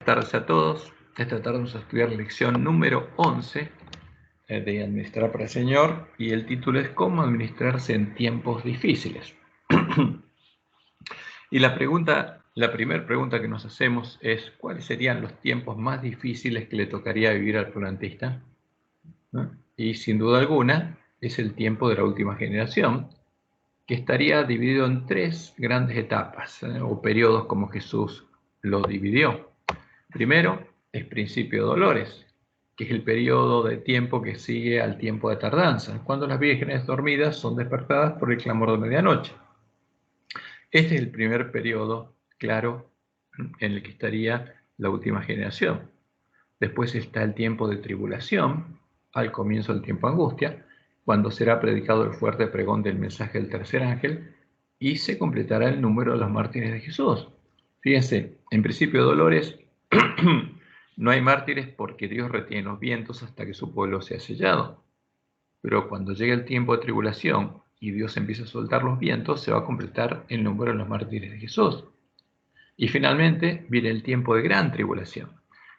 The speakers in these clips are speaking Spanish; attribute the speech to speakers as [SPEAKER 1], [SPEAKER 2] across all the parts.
[SPEAKER 1] Buenas tardes a todos. Esta tarde vamos a estudiar la lección número 11 de Administrar para el Señor, y el título es ¿Cómo administrarse en tiempos difíciles? Y la primera pregunta que nos hacemos es ¿cuáles serían los tiempos más difíciles que le tocaría vivir al plantista? ¿No? Y sin duda alguna es el tiempo de la última generación, que estaría dividido en tres grandes etapas o periodos, como Jesús lo dividió. Primero es principio de dolores, que es el periodo de tiempo que sigue al tiempo de tardanza, cuando las vírgenes dormidas son despertadas por el clamor de medianoche. Este es el primer periodo claro en el que estaría la última generación. Después está el tiempo de tribulación, al comienzo del tiempo de angustia, cuando será predicado el fuerte pregón del mensaje del tercer ángel y se completará el número de los mártires de Jesús. Fíjense, en principio de dolores no hay mártires porque Dios retiene los vientos hasta que su pueblo sea sellado. Pero cuando llegue el tiempo de tribulación y Dios empieza a soltar los vientos, se va a completar el número de los mártires de Jesús. Y finalmente viene el tiempo de gran tribulación,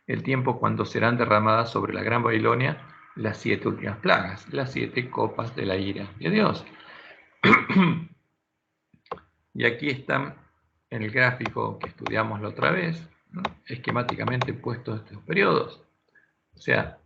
[SPEAKER 1] el tiempo cuando serán derramadas sobre la Gran Babilonia las 7 últimas plagas, las 7 copas de la ira de Dios. Y aquí están en el gráfico que estudiamos la otra vez, ¿no?, esquemáticamente puestos estos periodos. O sea,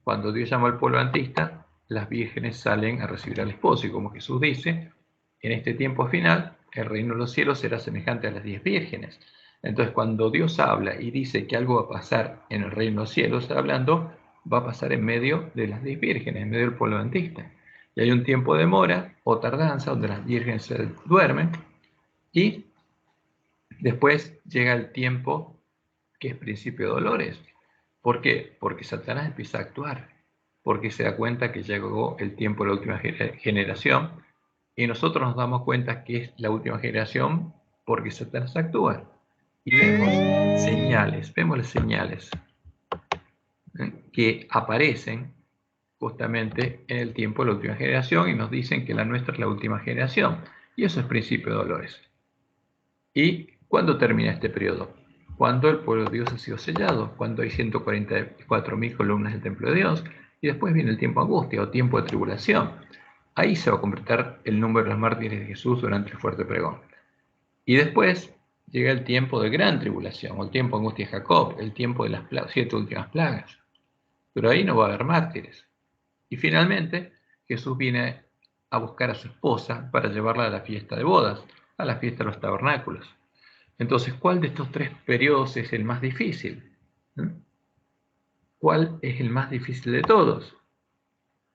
[SPEAKER 1] cuando Dios llama al pueblo adventista, las vírgenes salen a recibir al esposo, y como Jesús dice, en este tiempo final, el reino de los cielos será semejante a las 10 vírgenes. Entonces, cuando Dios habla y dice que algo va a pasar en el reino de los cielos, está hablando, va a pasar en medio de las 10 vírgenes, en medio del pueblo adventista. Y hay un tiempo de mora o tardanza donde las vírgenes se duermen, y después llega el tiempo que es principio de dolores. ¿Por qué? Porque Satanás empieza a actuar, porque se da cuenta que llegó el tiempo de la última generación, y nosotros nos damos cuenta que es la última generación porque Satanás actúa. Y vemos las señales que aparecen justamente en el tiempo de la última generación y nos dicen que la nuestra es la última generación. Y eso es principio de dolores. ¿Y cuándo termina este periodo? Cuando el pueblo de Dios ha sido sellado, cuando hay 144.000 columnas del templo de Dios, y después viene el tiempo de angustia o tiempo de tribulación. Ahí se va a completar el número de los mártires de Jesús durante el fuerte pregón. Y después llega el tiempo de gran tribulación, o el tiempo de angustia de Jacob, el tiempo de las 7 últimas plagas. Pero ahí no va a haber mártires. Y finalmente Jesús viene a buscar a su esposa para llevarla a la fiesta de bodas, a la fiesta de los tabernáculos. Entonces, ¿cuál de estos tres periodos es el más difícil? ¿Cuál es el más difícil de todos?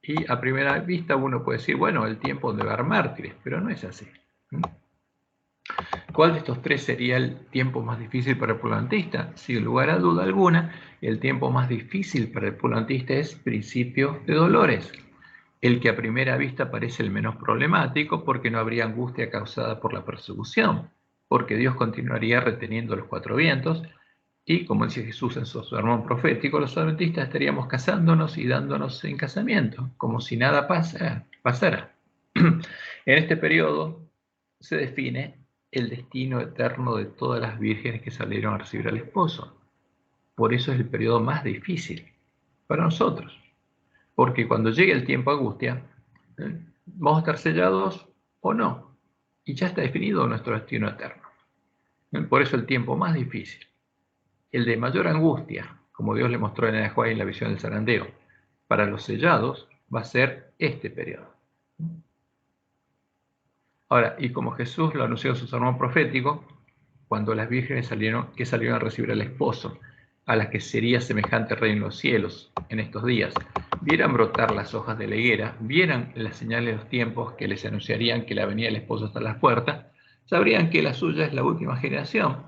[SPEAKER 1] Y a primera vista uno puede decir, bueno, el tiempo donde va a haber mártires, pero no es así. ¿Cuál de estos tres sería el tiempo más difícil para el pueblo adventista? Sin lugar a duda alguna, el tiempo más difícil para el pueblo adventista es principio de dolores, el que a primera vista parece el menos problemático porque no habría angustia causada por la persecución, porque Dios continuaría reteniendo los 4 vientos, y como dice Jesús en su sermón profético, los adventistas estaríamos casándonos y dándonos en casamiento, como si nada pasara. En este periodo se define el destino eterno de todas las vírgenes que salieron a recibir al esposo. Por eso es el periodo más difícil para nosotros. Porque cuando llegue el tiempo de angustia, vamos a estar sellados o no. Y ya está definido nuestro destino eterno. Por eso el tiempo más difícil, el de mayor angustia, como Dios le mostró en Juan en la visión del zarandeo, para los sellados va a ser este periodo. Ahora, y como Jesús lo anunció en su sermón profético, cuando las vírgenes salieron a recibir al esposo, a las que sería semejante el reino de los cielos en estos días, vieran brotar las hojas de la higuera, vieran las señales de los tiempos que les anunciarían que la venida del esposo está a las puertas, sabrían que la suya es la última generación,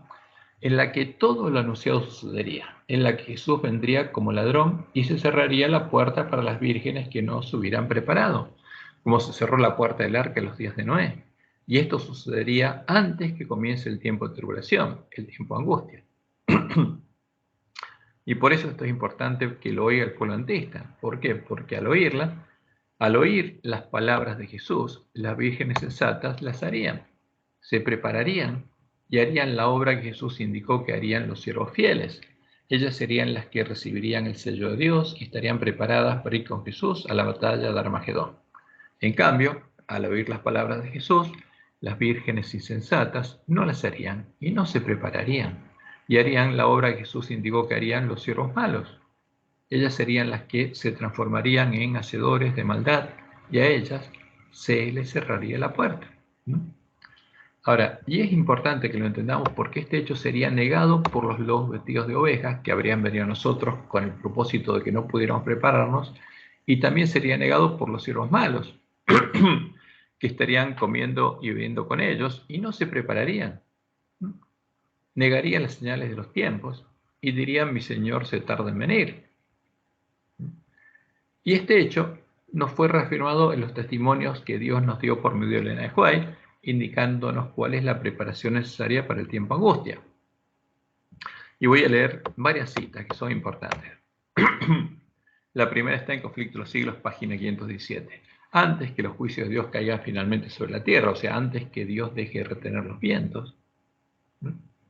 [SPEAKER 1] en la que todo lo anunciado sucedería, en la que Jesús vendría como ladrón y se cerraría la puerta para las vírgenes que no se hubieran preparado, como se cerró la puerta del arca en los días de Noé. Y esto sucedería antes que comience el tiempo de tribulación, el tiempo de angustia. Y por eso esto es importante que lo oiga el pueblo adventista. ¿Por qué? Porque al oír las palabras de Jesús, las vírgenes sensatas las harían, se prepararían y harían la obra que Jesús indicó que harían los siervos fieles. Ellas serían las que recibirían el sello de Dios y estarían preparadas para ir con Jesús a la batalla de Armagedón. En cambio, al oír las palabras de Jesús, las vírgenes insensatas no las harían y no se prepararían, y harían la obra que Jesús indicó que harían los siervos malos. Ellas serían las que se transformarían en hacedores de maldad, y a ellas se les cerraría la puerta. Ahora, y es importante que lo entendamos porque este hecho sería negado por los lobos vestidos de ovejas que habrían venido a nosotros con el propósito de que no pudiéramos prepararnos, y también sería negado por los siervos malos que estarían comiendo y bebiendo con ellos y no se prepararían. Negarían las señales de los tiempos y dirían: mi Señor se tarda en venir. Y este hecho nos fue reafirmado en los testimonios que Dios nos dio por medio de Elena de White, indicándonos cuál es la preparación necesaria para el tiempo angustia. Y voy a leer varias citas que son importantes. La primera está en Conflicto de los Siglos, página 517. Antes que los juicios de Dios caigan finalmente sobre la tierra, o sea, antes que Dios deje de retener los vientos,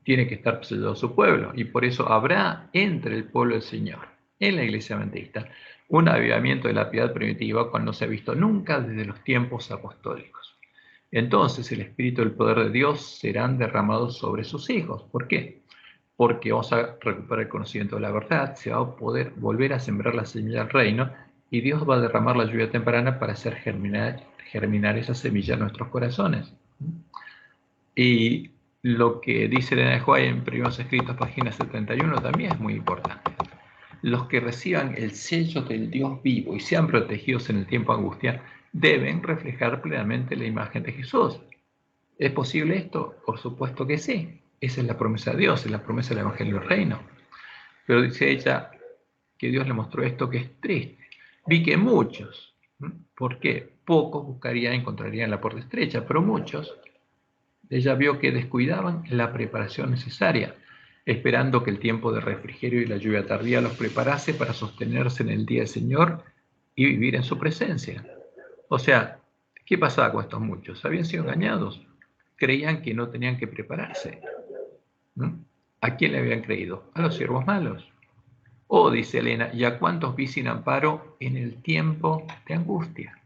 [SPEAKER 1] tiene que estar sellado su pueblo, y por eso habrá entre el pueblo del Señor, en la iglesia adventista, un avivamiento de la piedad primitiva cual no se ha visto nunca desde los tiempos apostólicos. Entonces el Espíritu y el poder de Dios serán derramados sobre sus hijos. ¿Por qué? Porque vamos a recuperar el conocimiento de la verdad, se va a poder volver a sembrar la semilla del reino, y Dios va a derramar la lluvia temprana para hacer germinar esa semilla en nuestros corazones. Y lo que dice Elena de White en Primeros Escritos, página 71, también es muy importante. Los que reciban el sello del Dios vivo y sean protegidos en el tiempo de angustia deben reflejar plenamente la imagen de Jesús. ¿Es posible esto? Por supuesto que sí. Esa es la promesa de Dios, es la promesa del Evangelio del Reino. Pero dice ella que Dios le mostró esto que es triste. Vi que muchos, ¿por qué? Pocos encontrarían la puerta estrecha, pero muchos, ella vio que descuidaban la preparación necesaria, esperando que el tiempo de refrigerio y la lluvia tardía los preparase para sostenerse en el día del Señor y vivir en su presencia. O sea, ¿qué pasaba con estos muchos? Habían sido engañados, creían que no tenían que prepararse. ¿A quién le habían creído? A los siervos malos. Oh, dice Elena, ¿y a cuántos vi sin amparo en el tiempo de angustia?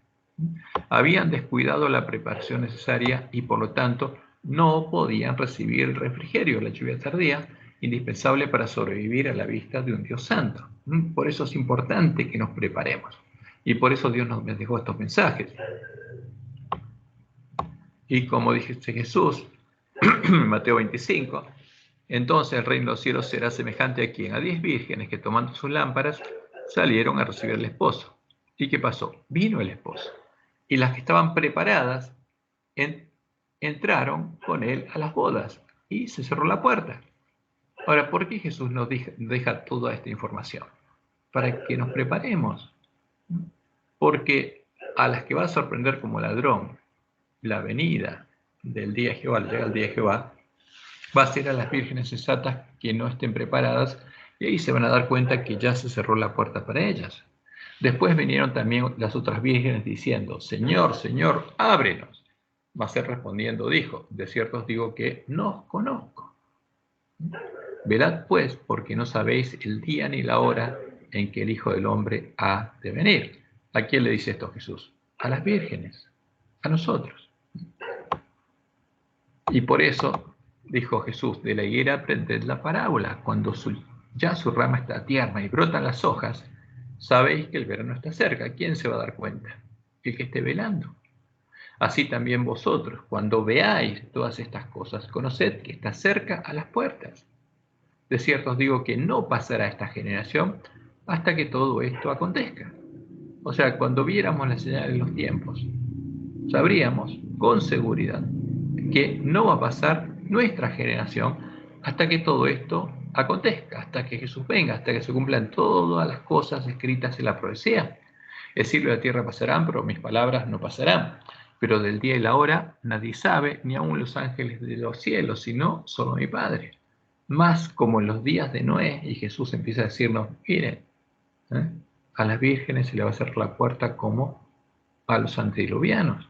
[SPEAKER 1] Habían descuidado la preparación necesaria y por lo tanto no podían recibir el refrigerio, la lluvia tardía, indispensable para sobrevivir a la vista de un Dios santo. Por eso es importante que nos preparemos. Y por eso Dios nos dejó estos mensajes. Y como dice Jesús, Mateo 25, entonces el reino de los cielos será semejante a quien, a 10 vírgenes que tomando sus lámparas salieron a recibir al esposo. ¿Y qué pasó? Vino el esposo. Y las que estaban preparadas entraron con él a las bodas y se cerró la puerta. Ahora, ¿por qué Jesús nos deja toda esta información? Para que nos preparemos. Porque a las que va a sorprender como ladrón la venida del día de Jehová, llega el día de Jehová, va a ser a las vírgenes sensatas que no estén preparadas, y ahí se van a dar cuenta que ya se cerró la puerta para ellas. Después vinieron también las otras vírgenes diciendo: Señor, Señor, ábrenos. Mas él respondiendo dijo: de cierto os digo que no os conozco. Velad pues, porque no sabéis el día ni la hora en que el Hijo del Hombre ha de venir. ¿A quién le dice esto Jesús? A las vírgenes, a nosotros. Y por eso dijo Jesús: de la higuera aprended la parábola. Cuando ya su rama está tierna y brotan las hojas, sabéis que el verano está cerca. ¿Quién se va a dar cuenta? El que esté velando. Así también vosotros, cuando veáis todas estas cosas, conoced que está cerca a las puertas. De cierto os digo que no pasará esta generación hasta que todo esto acontezca. O sea, cuando viéramos la señal de los tiempos, sabríamos con seguridad que no va a pasar nuestra generación hasta que todo esto acontezca, hasta que Jesús venga, hasta que se cumplan todas las cosas escritas en la profecía. El cielo y la tierra pasarán, pero mis palabras no pasarán. Pero del día y la hora nadie sabe, ni aun los ángeles de los cielos, sino solo mi Padre. Más como en los días de Noé, y Jesús empieza a decirnos: miren, a las vírgenes se le va a cerrar la puerta como a los antediluvianos.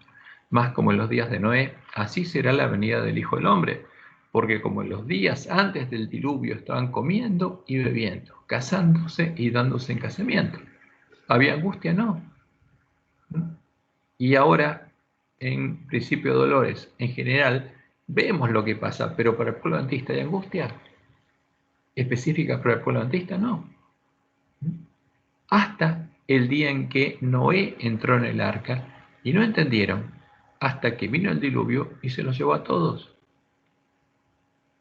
[SPEAKER 1] Más como en los días de Noé, así será la venida del Hijo del Hombre. porque como en los días antes del diluvio estaban comiendo y bebiendo, casándose y dándose en casamiento. ¿Había angustia? No. Y ahora, en principio de dolores, en general, vemos lo que pasa, pero para el pueblo adventista hay angustia específica para el pueblo adventista, no. Hasta el día en que Noé entró en el arca y no entendieron, hasta que vino el diluvio y se los llevó a todos.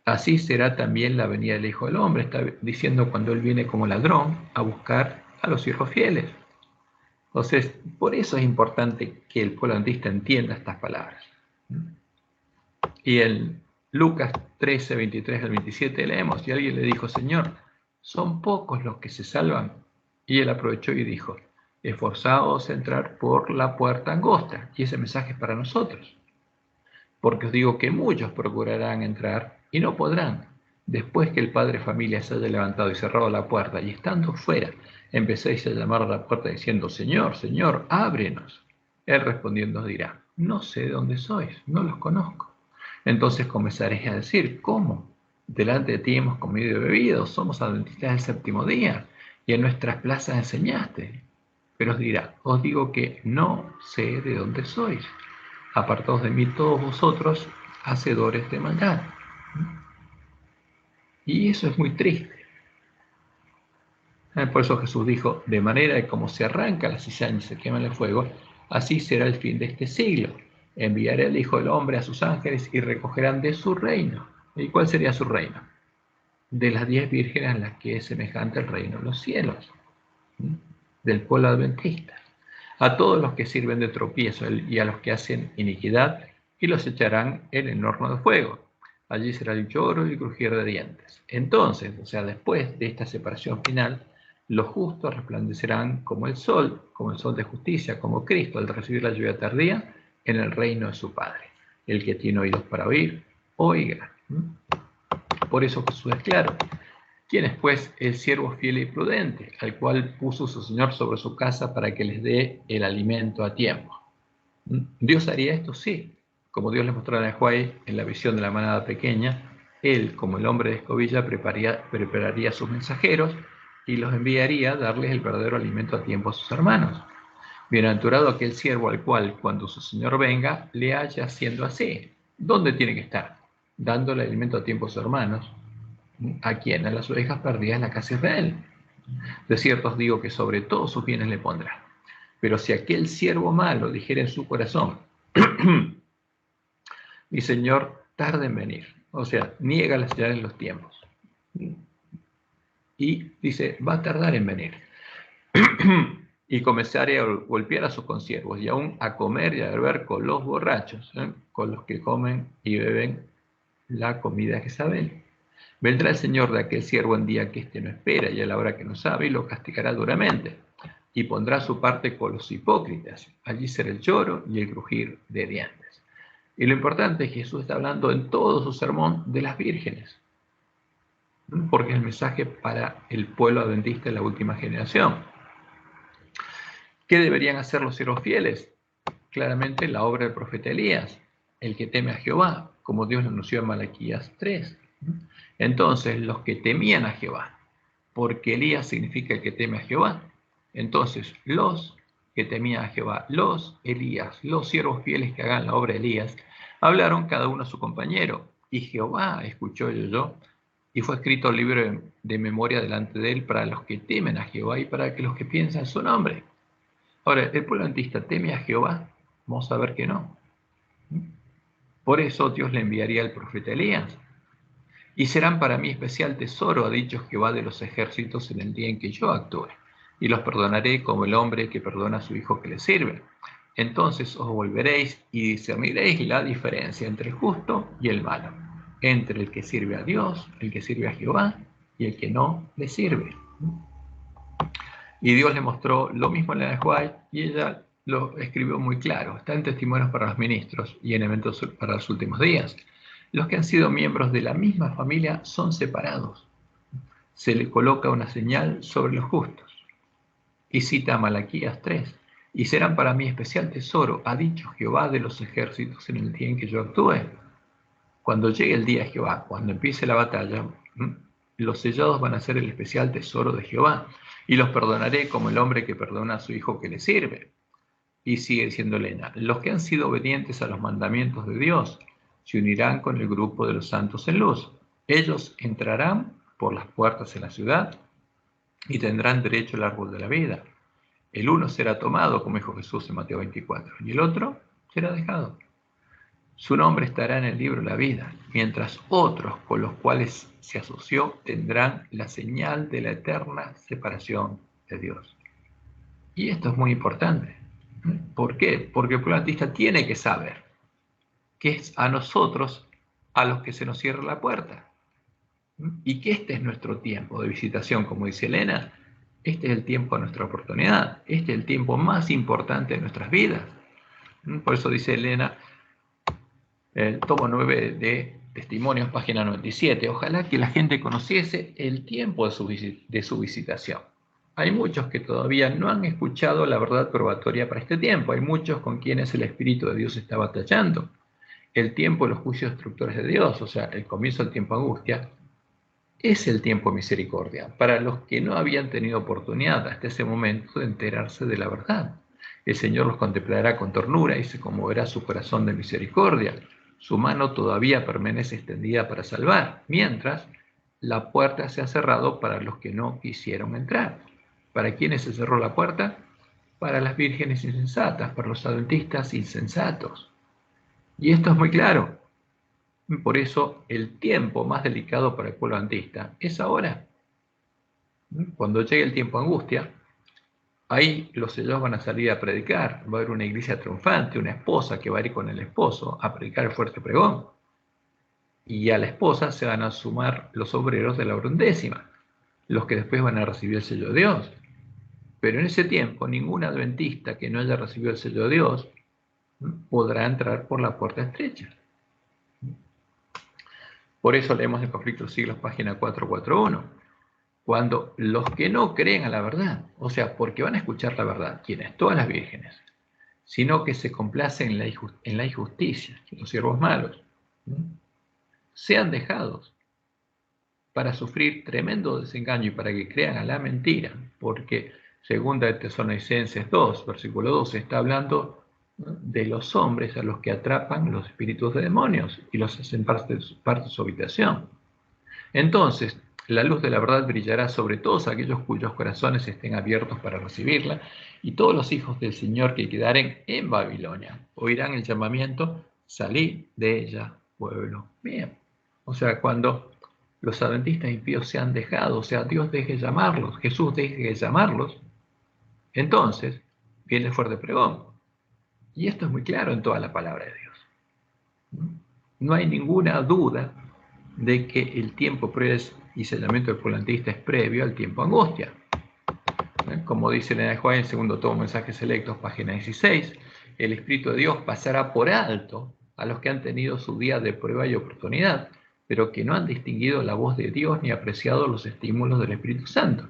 [SPEAKER 1] Así será también la venida del Hijo del Hombre, está diciendo cuando Él viene como ladrón a buscar a los hijos fieles. Entonces, por eso es importante que el pueblo adventista entienda estas palabras. Y en Lucas 13, 23 al 27 leemos, y alguien le dijo, Señor, ¿son pocos los que se salvan? Y él aprovechó y dijo, esforzaos a entrar por la puerta angosta. Y ese mensaje es para nosotros. Porque os digo que muchos procurarán entrar y no podrán. Después que el padre de familia se haya levantado y cerrado la puerta, y estando fuera, empecéis a llamar a la puerta diciendo, Señor, Señor, ábrenos. Él respondiendo dirá, no sé de dónde sois, no los conozco. Entonces comenzaréis a decir, ¿cómo? Delante de ti hemos comido y bebido, somos adventistas del séptimo día, y en nuestras plazas enseñaste. Pero os dirá, os digo que no sé de dónde sois. Apartaos de mí todos vosotros, hacedores de maldad. Y eso es muy triste. Por eso Jesús dijo, de manera que como se arranca la cizaña y se quema en el fuego, así será el fin de este siglo. Enviaré al Hijo del Hombre a sus ángeles y recogerán de su reino. ¿Y cuál sería su reino? De las 10 vírgenes a las que es semejante el reino de los cielos, del pueblo adventista. A todos los que sirven de tropiezo y a los que hacen iniquidad, y los echarán en el horno de fuego. Allí será el lloro y el crujir de dientes. Entonces, o sea, después de esta separación final, los justos resplandecerán como el sol de justicia, como Cristo al recibir la lluvia tardía en el reino de su Padre. El que tiene oídos para oír, oiga. Por eso Jesús es claro. ¿Quién es pues el siervo fiel y prudente, al cual puso su Señor sobre su casa para que les dé el alimento a tiempo? ¿Dios haría esto? Sí. Como Dios le mostró a Nehuay en la visión de la manada pequeña, Él, como el hombre de escobilla, prepararía a sus mensajeros y los enviaría a darles el verdadero alimento a tiempo a sus hermanos. Bienaventurado aquel siervo al cual, cuando su Señor venga, le haya haciendo así. ¿Dónde tiene que estar? Dándole alimento a tiempo a sus hermanos. ¿A quién? A las ovejas perdidas en la casa de Israel. De cierto os digo que sobre todos sus bienes le pondrá. Pero si aquel siervo malo dijera en su corazón, mi Señor tarda en venir, o sea, niega las señales de los tiempos, y dice, va a tardar en venir, y comenzaré a golpear a sus consiervos, y aún a comer y a beber con los borrachos, con los que comen y beben la comida de Jezabel. Vendrá el Señor de aquel siervo en día que éste no espera y a la hora que no sabe, y lo castigará duramente, y pondrá su parte con los hipócritas. Allí será el lloro y el crujir de dientes. Y lo importante es que Jesús está hablando en todo su sermón de las vírgenes, porque es el mensaje para el pueblo adventista en la última generación. ¿Qué deberían hacer los siervos fieles? Claramente la obra del profeta Elías, el que teme a Jehová, como Dios lo anunció en Malaquías 3. Entonces, los que temían a Jehová, porque Elías significa el que teme a Jehová, entonces los que temían a Jehová, los Elías, los siervos fieles que hagan la obra de Elías, hablaron cada uno a su compañero, y Jehová escuchó y oyó, y fue escrito el libro de memoria delante de él para los que temen a Jehová y para que los que piensan su nombre. Ahora, ¿el pueblo adventista teme a Jehová? Vamos a ver que no. Por eso Dios le enviaría al profeta Elías. Y serán para mí especial tesoro, ha dicho Jehová de los ejércitos, en el día en que yo actúe. Y los perdonaré como el hombre que perdona a su hijo que le sirve. Entonces os volveréis y discerniréis la diferencia entre el justo y el malo, entre el que sirve a Dios, el que sirve a Jehová y el que no le sirve. Y Dios le mostró lo mismo a la de White y ella lo escribió muy claro. Está en Testimonios para los Ministros y en Eventos para los Últimos Días. Los que han sido miembros de la misma familia son separados. Se le coloca una señal sobre los justos. Y cita Malaquías 3. Y serán para mí especial tesoro, ha dicho Jehová de los ejércitos en el día en que yo actúe. Cuando llegue el día de Jehová, cuando empiece la batalla, los sellados van a ser el especial tesoro de Jehová, y los perdonaré como el hombre que perdona a su hijo que le sirve. Y sigue diciendo Elena, los que han sido obedientes a los mandamientos de Dios se unirán con el grupo de los santos en luz. Ellos entrarán por las puertas en la ciudad y tendrán derecho al árbol de la vida. El uno será tomado, como dijo Jesús en Mateo 24, y el otro será dejado. Su nombre estará en el libro de la vida, mientras otros con los cuales se asoció tendrán la señal de la eterna separación de Dios. Y esto es muy importante. ¿Por qué? Porque el plantista tiene que saber que es a nosotros a los que se nos cierra la puerta. Y que este es nuestro tiempo de visitación, como dice Elena. Este es el tiempo de nuestra oportunidad. Este es el tiempo más importante de nuestras vidas. Por eso dice Elena, el tomo 9 de Testimonios, página 97. Ojalá que la gente conociese el tiempo de su visitación. Hay muchos que todavía no han escuchado la verdad probatoria para este tiempo. Hay muchos con quienes el Espíritu de Dios está batallando. El tiempo de los juicios destructores de Dios, o sea, el comienzo del tiempo de angustia, es el tiempo de misericordia para los que no habían tenido oportunidad hasta ese momento de enterarse de la verdad. El Señor los contemplará con ternura y se conmoverá su corazón de misericordia. Su mano todavía permanece extendida para salvar, mientras la puerta se ha cerrado para los que no quisieron entrar. ¿Para quiénes se cerró la puerta? Para las vírgenes insensatas, para los adventistas insensatos. Y esto es muy claro. Por eso el tiempo más delicado para el pueblo adventista es ahora. Cuando llegue el tiempo de angustia, ahí los sellados van a salir a predicar. Va a haber una iglesia triunfante, una esposa que va a ir con el esposo a predicar el fuerte pregón. Y a la esposa se van a sumar los obreros de la hora undécima, los que después van a recibir el sello de Dios. Pero en ese tiempo, ningún adventista que no haya recibido el sello de Dios podrá entrar por la puerta estrecha. Por eso leemos en Conflicto de Siglos, página 441. Cuando los que no creen a la verdad, o sea, porque van a escuchar la verdad, ¿quiénes? Todas las vírgenes, sino que se complacen en la injusticia, los siervos malos, sean dejados para sufrir tremendo desengaño y para que crean a la mentira, porque segunda de Tesalonicenses 2, versículo 12, está hablando de los hombres a los que atrapan los espíritus de demonios y los hacen parte de su habitación. Entonces, la luz de la verdad brillará sobre todos aquellos cuyos corazones estén abiertos para recibirla, y todos los hijos del Señor que quedaren en Babilonia oirán el llamamiento: salid de ella, pueblo mío. O sea, cuando los adventistas impíos se han dejado, o sea, Dios deje de llamarlos, Jesús deje de llamarlos, entonces viene el fuerte pregón. Y esto es muy claro en toda la palabra de Dios. No hay ninguna duda de que el tiempo y sellamiento del pueblo adventista es previo al tiempo de angustia. Como dice Elena de Juárez en segundo tomo, Mensajes Selectos, página 16, el Espíritu de Dios pasará por alto a los que han tenido su día de prueba y oportunidad, pero que no han distinguido la voz de Dios ni apreciado los estímulos del Espíritu Santo.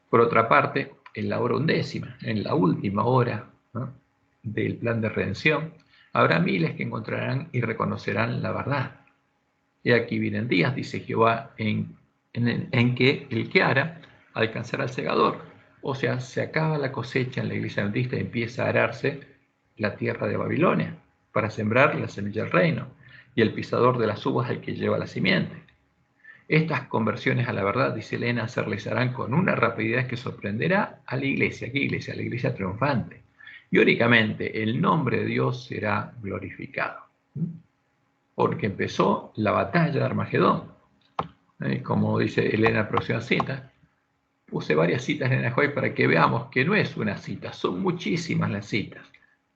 [SPEAKER 1] Por otra parte, en la hora undécima, en la última hora, ¿no?, del plan de redención, habrá miles que encontrarán y reconocerán la verdad. Y aquí vienen días, dice Jehová, en que el que ara alcanzará al segador. O sea, se acaba la cosecha en la iglesia adventista y empieza a ararse la tierra de Babilonia para sembrar la semilla del reino. Y el pisador de las uvas es el que lleva la simiente. Estas conversiones a la verdad, dice Elena, se realizarán con una rapidez que sorprenderá a la iglesia. ¿Qué iglesia? La iglesia triunfante. Y únicamente el nombre de Dios será glorificado. Porque empezó la batalla de Armagedón. Como dice Elena en la próxima cita, puse varias citas en el para que veamos que no es una cita, son muchísimas las citas.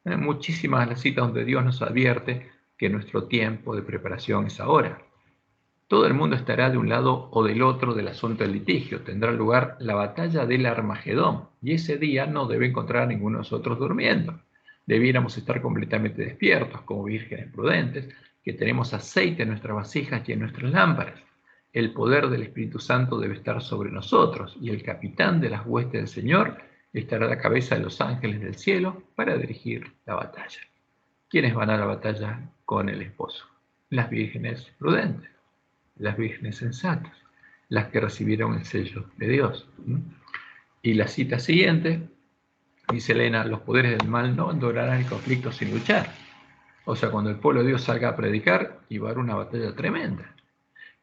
[SPEAKER 1] Muchísimas las citas donde Dios nos advierte que nuestro tiempo de preparación es ahora. Todo el mundo estará de un lado o del otro del asunto del litigio. Tendrá lugar la batalla del Armagedón, y ese día no debe encontrar a ninguno de nosotros durmiendo. Debiéramos estar completamente despiertos, como vírgenes prudentes, que tenemos aceite en nuestras vasijas y en nuestras lámparas. El poder del Espíritu Santo debe estar sobre nosotros, y el capitán de las huestes del Señor estará a la cabeza de los ángeles del cielo para dirigir la batalla. ¿Quiénes van a la batalla con el esposo? las vírgenes prudentes, las vírgenes sensatas, las que recibieron el sello de Dios. Y la cita siguiente dice Elena: los poderes del mal no abandonarán el conflicto sin luchar. O sea, cuando el pueblo de Dios salga a predicar, iba a haber una batalla tremenda.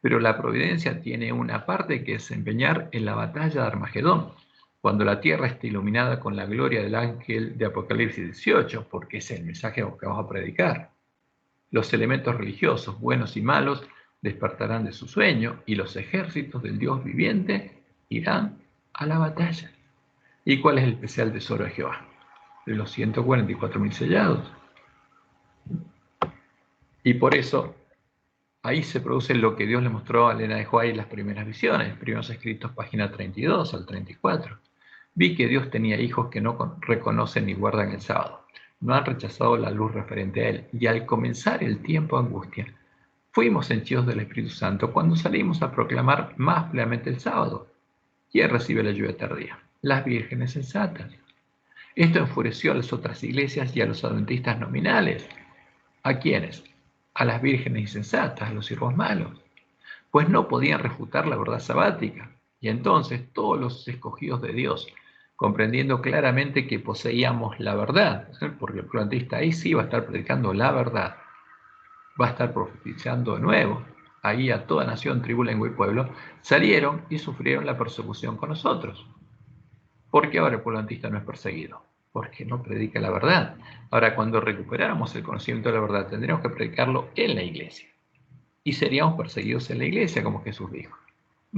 [SPEAKER 1] Pero la providencia tiene una parte que desempeñar en la batalla de Armagedón, cuando la tierra esté iluminada con la gloria del ángel de Apocalipsis 18, porque es el mensaje que vamos a predicar. Los elementos religiosos, buenos y malos, despertarán de su sueño y los ejércitos del Dios viviente irán a la batalla. ¿Y cuál es el especial tesoro de Jehová? De los 144.000 sellados. Y por eso ahí se produce lo que Dios le mostró a Elena de White en las primeras visiones, primeros escritos, página 32 al 34. Vi que Dios tenía hijos que no reconocen ni guardan el sábado. No han rechazado la luz referente a Él. Y al comenzar el tiempo de angustia, fuimos henchidos del Espíritu Santo cuando salimos a proclamar más plenamente el sábado. ¿Quién recibe la lluvia tardía? Las vírgenes sensatas. Esto enfureció a las otras iglesias y a los adventistas nominales. ¿A quiénes? A las vírgenes insensatas, a los siervos malos, pues no podían refutar la verdad sabática. Y entonces todos los escogidos de Dios, comprendiendo claramente que poseíamos la verdad, porque el plantista ahí sí va a estar predicando la verdad, va a estar profetizando de nuevo, ahí a toda nación, tribu, lengua y pueblo, salieron y sufrieron la persecución con nosotros. ¿Por qué ahora el plantista no es perseguido? Porque no predica la verdad. Ahora, cuando recuperáramos el conocimiento de la verdad, tendríamos que predicarlo en la iglesia. Y seríamos perseguidos en la iglesia, como Jesús dijo,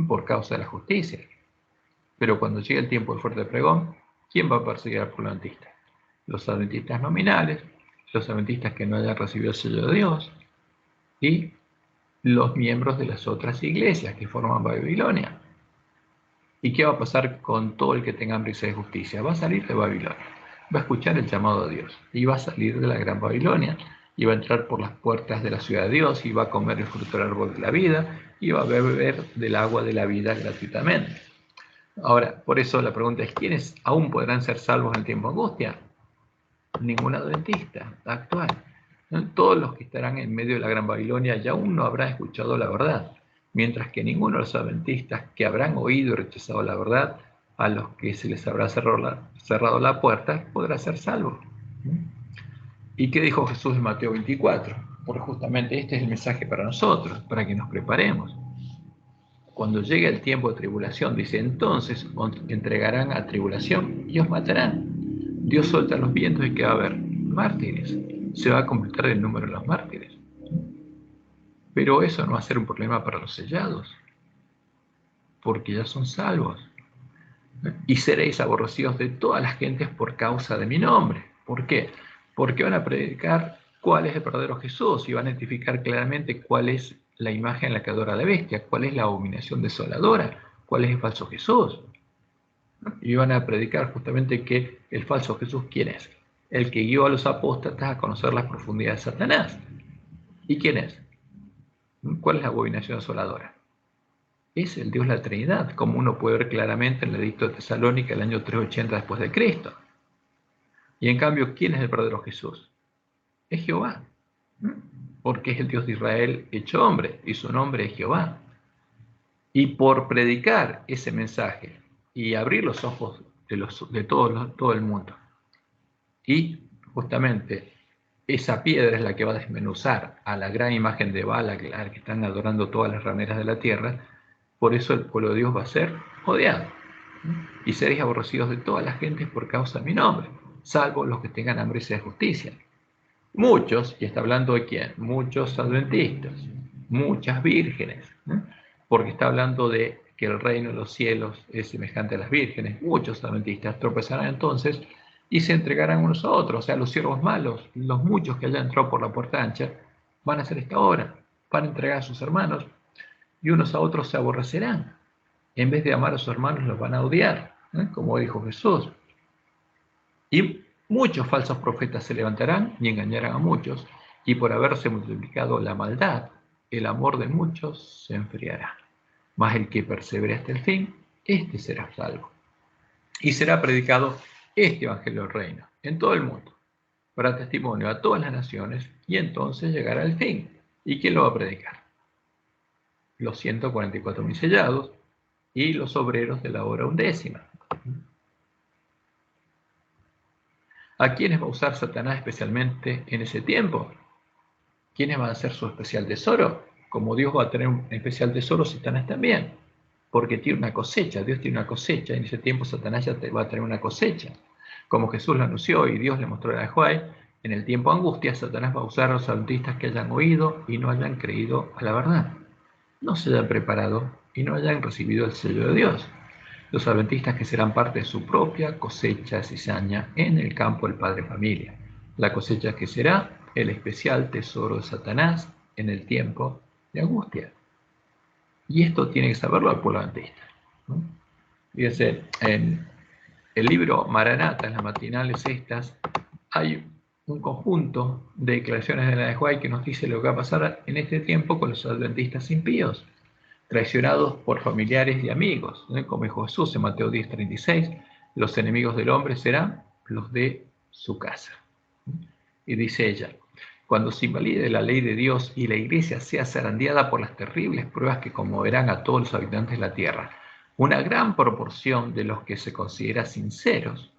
[SPEAKER 1] por causa de la justicia. Pero cuando llegue el tiempo del fuerte pregón, ¿quién va a perseguir al plantista? Los adventistas nominales, los adventistas que no hayan recibido el sello de Dios y los miembros de las otras iglesias que forman Babilonia. ¿Y qué va a pasar con todo el que tenga hambre y sed de justicia? Va a salir de Babilonia, va a escuchar el llamado de Dios y va a salir de la gran Babilonia y va a entrar por las puertas de la ciudad de Dios y va a comer el fruto del árbol de la vida y va a beber del agua de la vida gratuitamente. Ahora, por eso la pregunta es: ¿quiénes aún podrán ser salvos en el tiempo de angustia? Ningún adventista actual. Todos los que estarán en medio de la gran Babilonia ya aún no habrán escuchado la verdad, mientras que ninguno de los adventistas que habrán oído y rechazado la verdad, a los que se les habrá cerrado la puerta, podrá ser salvo. ¿Y qué dijo Jesús en Mateo 24? Porque justamente este es el mensaje para nosotros, para que nos preparemos. Cuando llegue el tiempo de tribulación, dice, entonces os entregarán a tribulación y os matarán. Dios suelta los vientos y que va a haber mártires. Se va a completar el número de los mártires. Pero eso no va a ser un problema para los sellados, porque ya son salvos. Y seréis aborrecidos de todas las gentes por causa de mi nombre. ¿Por qué? Porque van a predicar cuál es el verdadero Jesús y van a identificar claramente cuál es la imagen en la que adora la bestia, cuál es la abominación desoladora, cuál es el falso Jesús. Y van a predicar justamente que el falso Jesús, ¿quién es? El que guió a los apóstatas a conocer las profundidades de Satanás. ¿Y quién es? ¿Cuál es la abominación desoladora? Es el Dios de la Trinidad, como uno puede ver claramente en el edicto de Tesalónica el año 380 después de Cristo. Y en cambio, ¿quién es el verdadero Jesús? Es Jehová, porque es el Dios de Israel hecho hombre, y su nombre es Jehová. Y por predicar ese mensaje y abrir los ojos de todo el mundo, y justamente esa piedra es la que va a desmenuzar a la gran imagen de Baal, que están adorando todas las rameras de la tierra. Por eso el pueblo de Dios va a ser odiado. Y seréis aborrecidos de todas las gentes por causa de mi nombre, salvo los que tengan hambre y sed de justicia. Muchos, y está hablando de quién, muchos adventistas, muchas vírgenes, porque está hablando de que el reino de los cielos es semejante a las vírgenes. Muchos adventistas tropezarán entonces y se entregarán unos a otros. O sea, los siervos malos, los muchos que hayan entrado por la puerta ancha, van a hacer esta obra, van a entregar a sus hermanos y unos a otros se aborrecerán. En vez de amar a sus hermanos, los van a odiar, como dijo Jesús. Y muchos falsos profetas se levantarán y engañarán a muchos, y por haberse multiplicado la maldad, el amor de muchos se enfriará. Mas el que persevere hasta el fin, este será salvo. Y será predicado este evangelio del reino en todo el mundo, para testimonio a todas las naciones, y entonces llegará el fin. ¿Y quién lo va a predicar? Los 144.000 sellados y los obreros de la hora 11. ¿A quiénes va a usar Satanás especialmente en ese tiempo? ¿Quiénes van a ser su especial tesoro? Como Dios va a tener un especial tesoro, Satanás también. Porque tiene una cosecha, Dios tiene una cosecha, y en ese tiempo Satanás ya va a tener una cosecha. Como Jesús lo anunció y Dios le mostró a Juan, en el tiempo de angustia, Satanás va a usar a los adventistas que hayan oído y no hayan creído a la verdad. No se hayan preparado y no hayan recibido el sello de Dios. Los adventistas que serán parte de su propia cosecha cizaña en el campo del padre familia. La cosecha que será el especial tesoro de Satanás en el tiempo de angustia. Y esto tiene que saberlo el pueblo adventista, ¿no? Fíjense, en el libro Maranata, en las matinales estas, hay un conjunto de declaraciones de la de White que nos dice lo que va a pasar en este tiempo con los adventistas impíos, traicionados por familiares y amigos, ¿no? Como dijo Jesús en Mateo 10:36, los enemigos del hombre serán los de su casa. Y dice ella, cuando se invalide la ley de Dios y la iglesia sea zarandeada por las terribles pruebas que conmoverán a todos los habitantes de la tierra, una gran proporción de los que se considera sinceros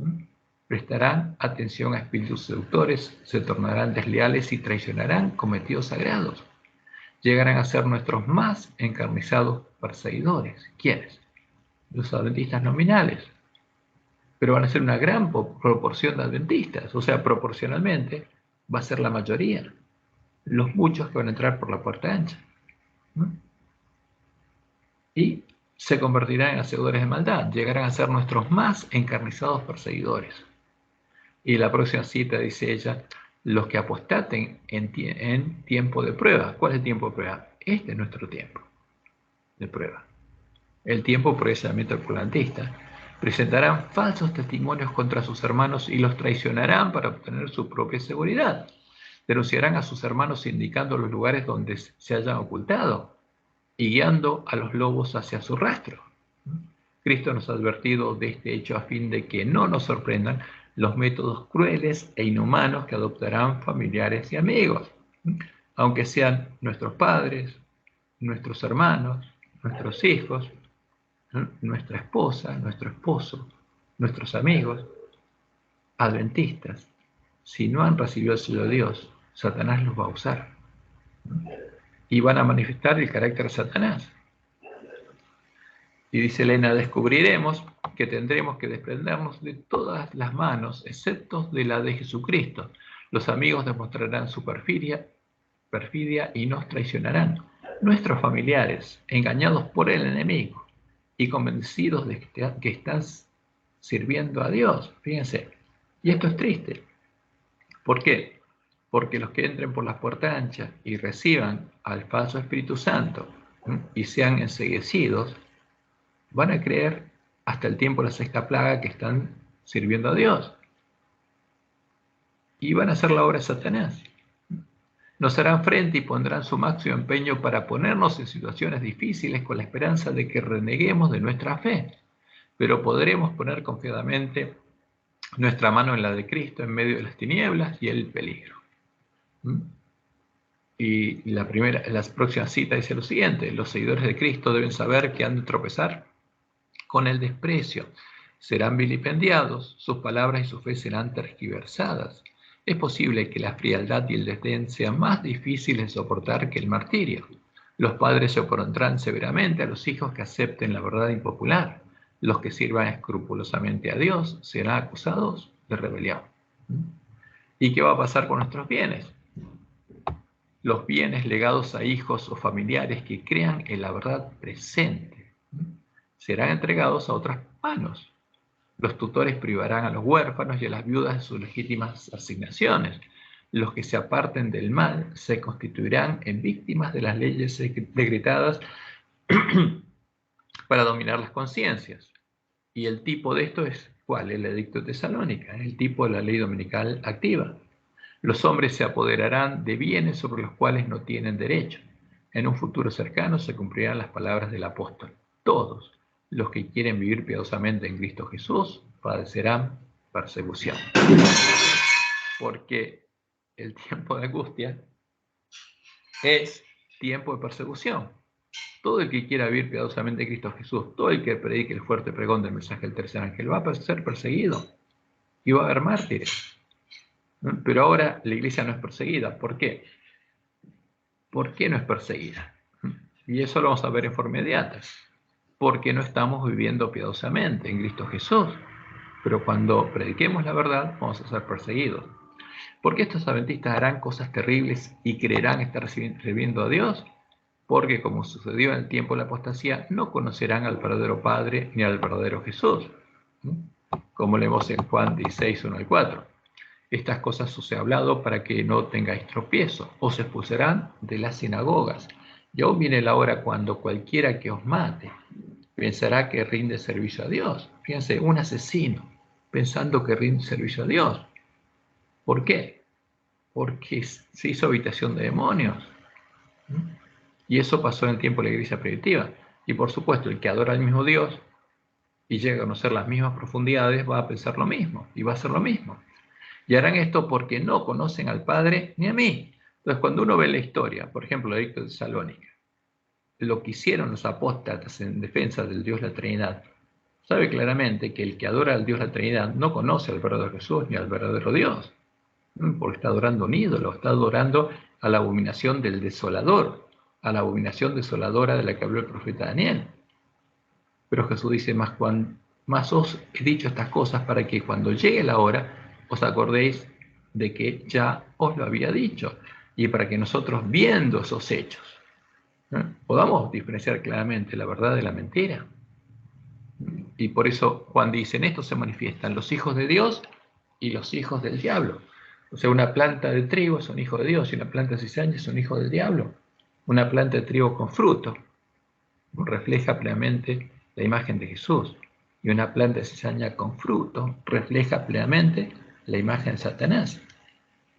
[SPEAKER 1] prestarán atención a espíritus seductores, se tornarán desleales y traicionarán cometidos sagrados. Llegarán a ser nuestros más encarnizados perseguidores. ¿Quiénes? Los adventistas nominales. Pero van a ser una gran proporción de adventistas, o sea, proporcionalmente va a ser la mayoría, los muchos que van a entrar por la puerta ancha, ¿no? Y se convertirán en hacedores de maldad, llegarán a ser nuestros más encarnizados perseguidores. Y la próxima cita dice ella, los que apostaten en tiempo de prueba. ¿Cuál es el tiempo de prueba? Este es nuestro tiempo de prueba. El tiempo precisamente obscurantista. Presentarán falsos testimonios contra sus hermanos y los traicionarán para obtener su propia seguridad. Denunciarán a sus hermanos indicando los lugares donde se hayan ocultado y guiando a los lobos hacia su rastro. Cristo nos ha advertido de este hecho a fin de que no nos sorprendan los métodos crueles e inhumanos que adoptarán familiares y amigos, aunque sean nuestros padres, nuestros hermanos, nuestros hijos, nuestra esposa, nuestro esposo, nuestros amigos, adventistas. Si no han recibido el sello de Dios, Satanás los va a usar y van a manifestar el carácter de Satanás. Y dice Elena, descubriremos que tendremos que desprendernos de todas las manos, excepto de la de Jesucristo. Los amigos demostrarán su perfidia y nos traicionarán. Nuestros familiares, engañados por el enemigo y convencidos de que están sirviendo a Dios. Fíjense, y esto es triste. ¿Por qué? Porque los que entren por las puertas anchas y reciban al falso Espíritu Santo y sean enceguecidos, van a creer hasta el tiempo de la sexta plaga que están sirviendo a Dios. Y van a hacer la obra de Satanás. Nos harán frente y pondrán su máximo empeño para ponernos en situaciones difíciles con la esperanza de que reneguemos de nuestra fe. Pero podremos poner confiadamente nuestra mano en la de Cristo en medio de las tinieblas y el peligro. Y la próxima cita dice lo siguiente: los seguidores de Cristo deben saber que han de tropezar con el desprecio, serán vilipendiados, sus palabras y su fe serán tergiversadas. Es posible que la frialdad y el desdén sean más difíciles de soportar que el martirio. Los padres se opondrán severamente a los hijos que acepten la verdad impopular. Los que sirvan escrupulosamente a Dios serán acusados de rebelión. ¿Y qué va a pasar con nuestros bienes? Los bienes legados a hijos o familiares que crean en la verdad presente serán entregados a otras manos. Los tutores privarán a los huérfanos y a las viudas de sus legítimas asignaciones. Los que se aparten del mal se constituirán en víctimas de las leyes decretadas para dominar las conciencias. Y el tipo de esto es, ¿cuál? El edicto de Tesalónica, el tipo de la ley dominical activa. Los hombres se apoderarán de bienes sobre los cuales no tienen derecho. En un futuro cercano se cumplirán las palabras del apóstol. Todos los que quieren vivir piadosamente en Cristo Jesús padecerán persecución. Porque el tiempo de angustia es tiempo de persecución. Todo el que quiera vivir piadosamente en Cristo Jesús, todo el que predique el fuerte pregón del mensaje del tercer ángel, va a ser perseguido y va a haber mártires. Pero ahora la iglesia no es perseguida. ¿Por qué? ¿Por qué no es perseguida? Y eso lo vamos a ver en forma inmediata. Porque no estamos viviendo piadosamente en Cristo Jesús. Pero cuando prediquemos la verdad, vamos a ser perseguidos. ¿Por qué estos adventistas harán cosas terribles y creerán estar sirviendo a Dios? Porque, como sucedió en el tiempo de la apostasía, no conocerán al verdadero Padre ni al verdadero Jesús. Como leemos en Juan 16, 1 al 4. Estas cosas os he hablado para que no tengáis tropiezo. Os expulsarán de las sinagogas. Y aún viene la hora cuando cualquiera que os mate pensará que rinde servicio a Dios. Fíjense, un asesino pensando que rinde servicio a Dios. ¿Por qué? Porque se hizo habitación de demonios. Y eso pasó en el tiempo de la iglesia primitiva. Y por supuesto, el que adora al mismo Dios y llega a conocer las mismas profundidades va a pensar lo mismo y va a hacer lo mismo. Y harán esto porque no conocen al Padre ni a mí. Entonces, cuando uno ve la historia, por ejemplo, de Tesalónica, lo que hicieron los apóstatas en defensa del Dios la Trinidad, sabe claramente que el que adora al Dios la Trinidad no conoce al verdadero Jesús ni al verdadero Dios, porque está adorando un ídolo, está adorando a la abominación del desolador, a la abominación desoladora de la que habló el profeta Daniel. Pero Jesús dice, más os he dicho estas cosas para que cuando llegue la hora os acordéis de que ya os lo había dicho, y para que nosotros, viendo esos hechos, podamos diferenciar claramente la verdad de la mentira. Y por eso Juan dice, en esto se manifiestan los hijos de Dios y los hijos del diablo. O sea, una planta de trigo es un hijo de Dios y una planta de cizaña es un hijo del diablo. Una planta de trigo con fruto refleja plenamente la imagen de Jesús, y una planta de cizaña con fruto refleja plenamente la imagen de Satanás.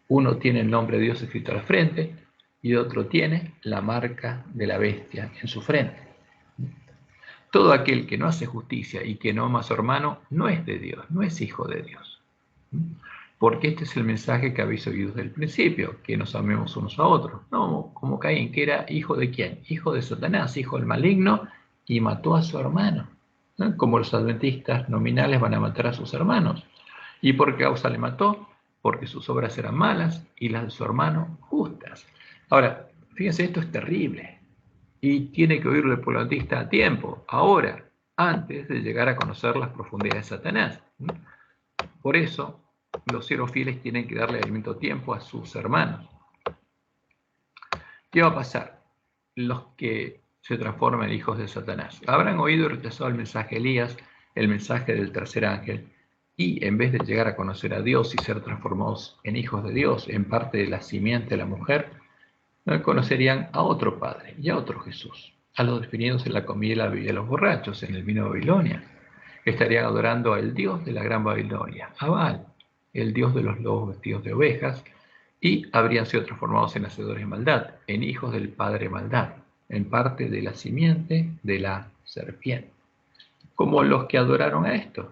[SPEAKER 1] Uno tiene el nombre de Dios escrito a la frente y otro tiene la marca de la bestia en su frente. Todo aquel que no hace justicia y que no ama a su hermano no es de Dios, no es hijo de Dios. Porque este es el mensaje que habéis oído desde el principio, que nos amemos unos a otros. No como Caín, que era hijo de quién? Hijo de Satanás, hijo del maligno, y mató a su hermano. ¿No? Como los adventistas nominales van a matar a sus hermanos. ¿Y por qué causa le mató? Porque sus obras eran malas y las de su hermano justas. Ahora, fíjense, esto es terrible. Y tiene que oírlo el pueblo adventista a tiempo, ahora, antes de llegar a conocer las profundidades de Satanás. Por eso, los siervos fieles tienen que darle alimento a tiempo a sus hermanos. ¿Qué va a pasar? Los que se transforman en hijos de Satanás habrán oído y rechazado el mensaje de Elías, el mensaje del tercer ángel, y en vez de llegar a conocer a Dios y ser transformados en hijos de Dios, en parte de la simiente de la mujer, conocerían a otro Padre y a otro Jesús, a los definidos en la comida y la bebida de los borrachos, en el vino de Babilonia. Estarían adorando al Dios de la gran Babilonia, a Baal, el Dios de los lobos vestidos de ovejas, y habrían sido transformados en hacedores de maldad, en hijos del Padre maldad, en parte de la simiente de la serpiente. Como los que adoraron a esto,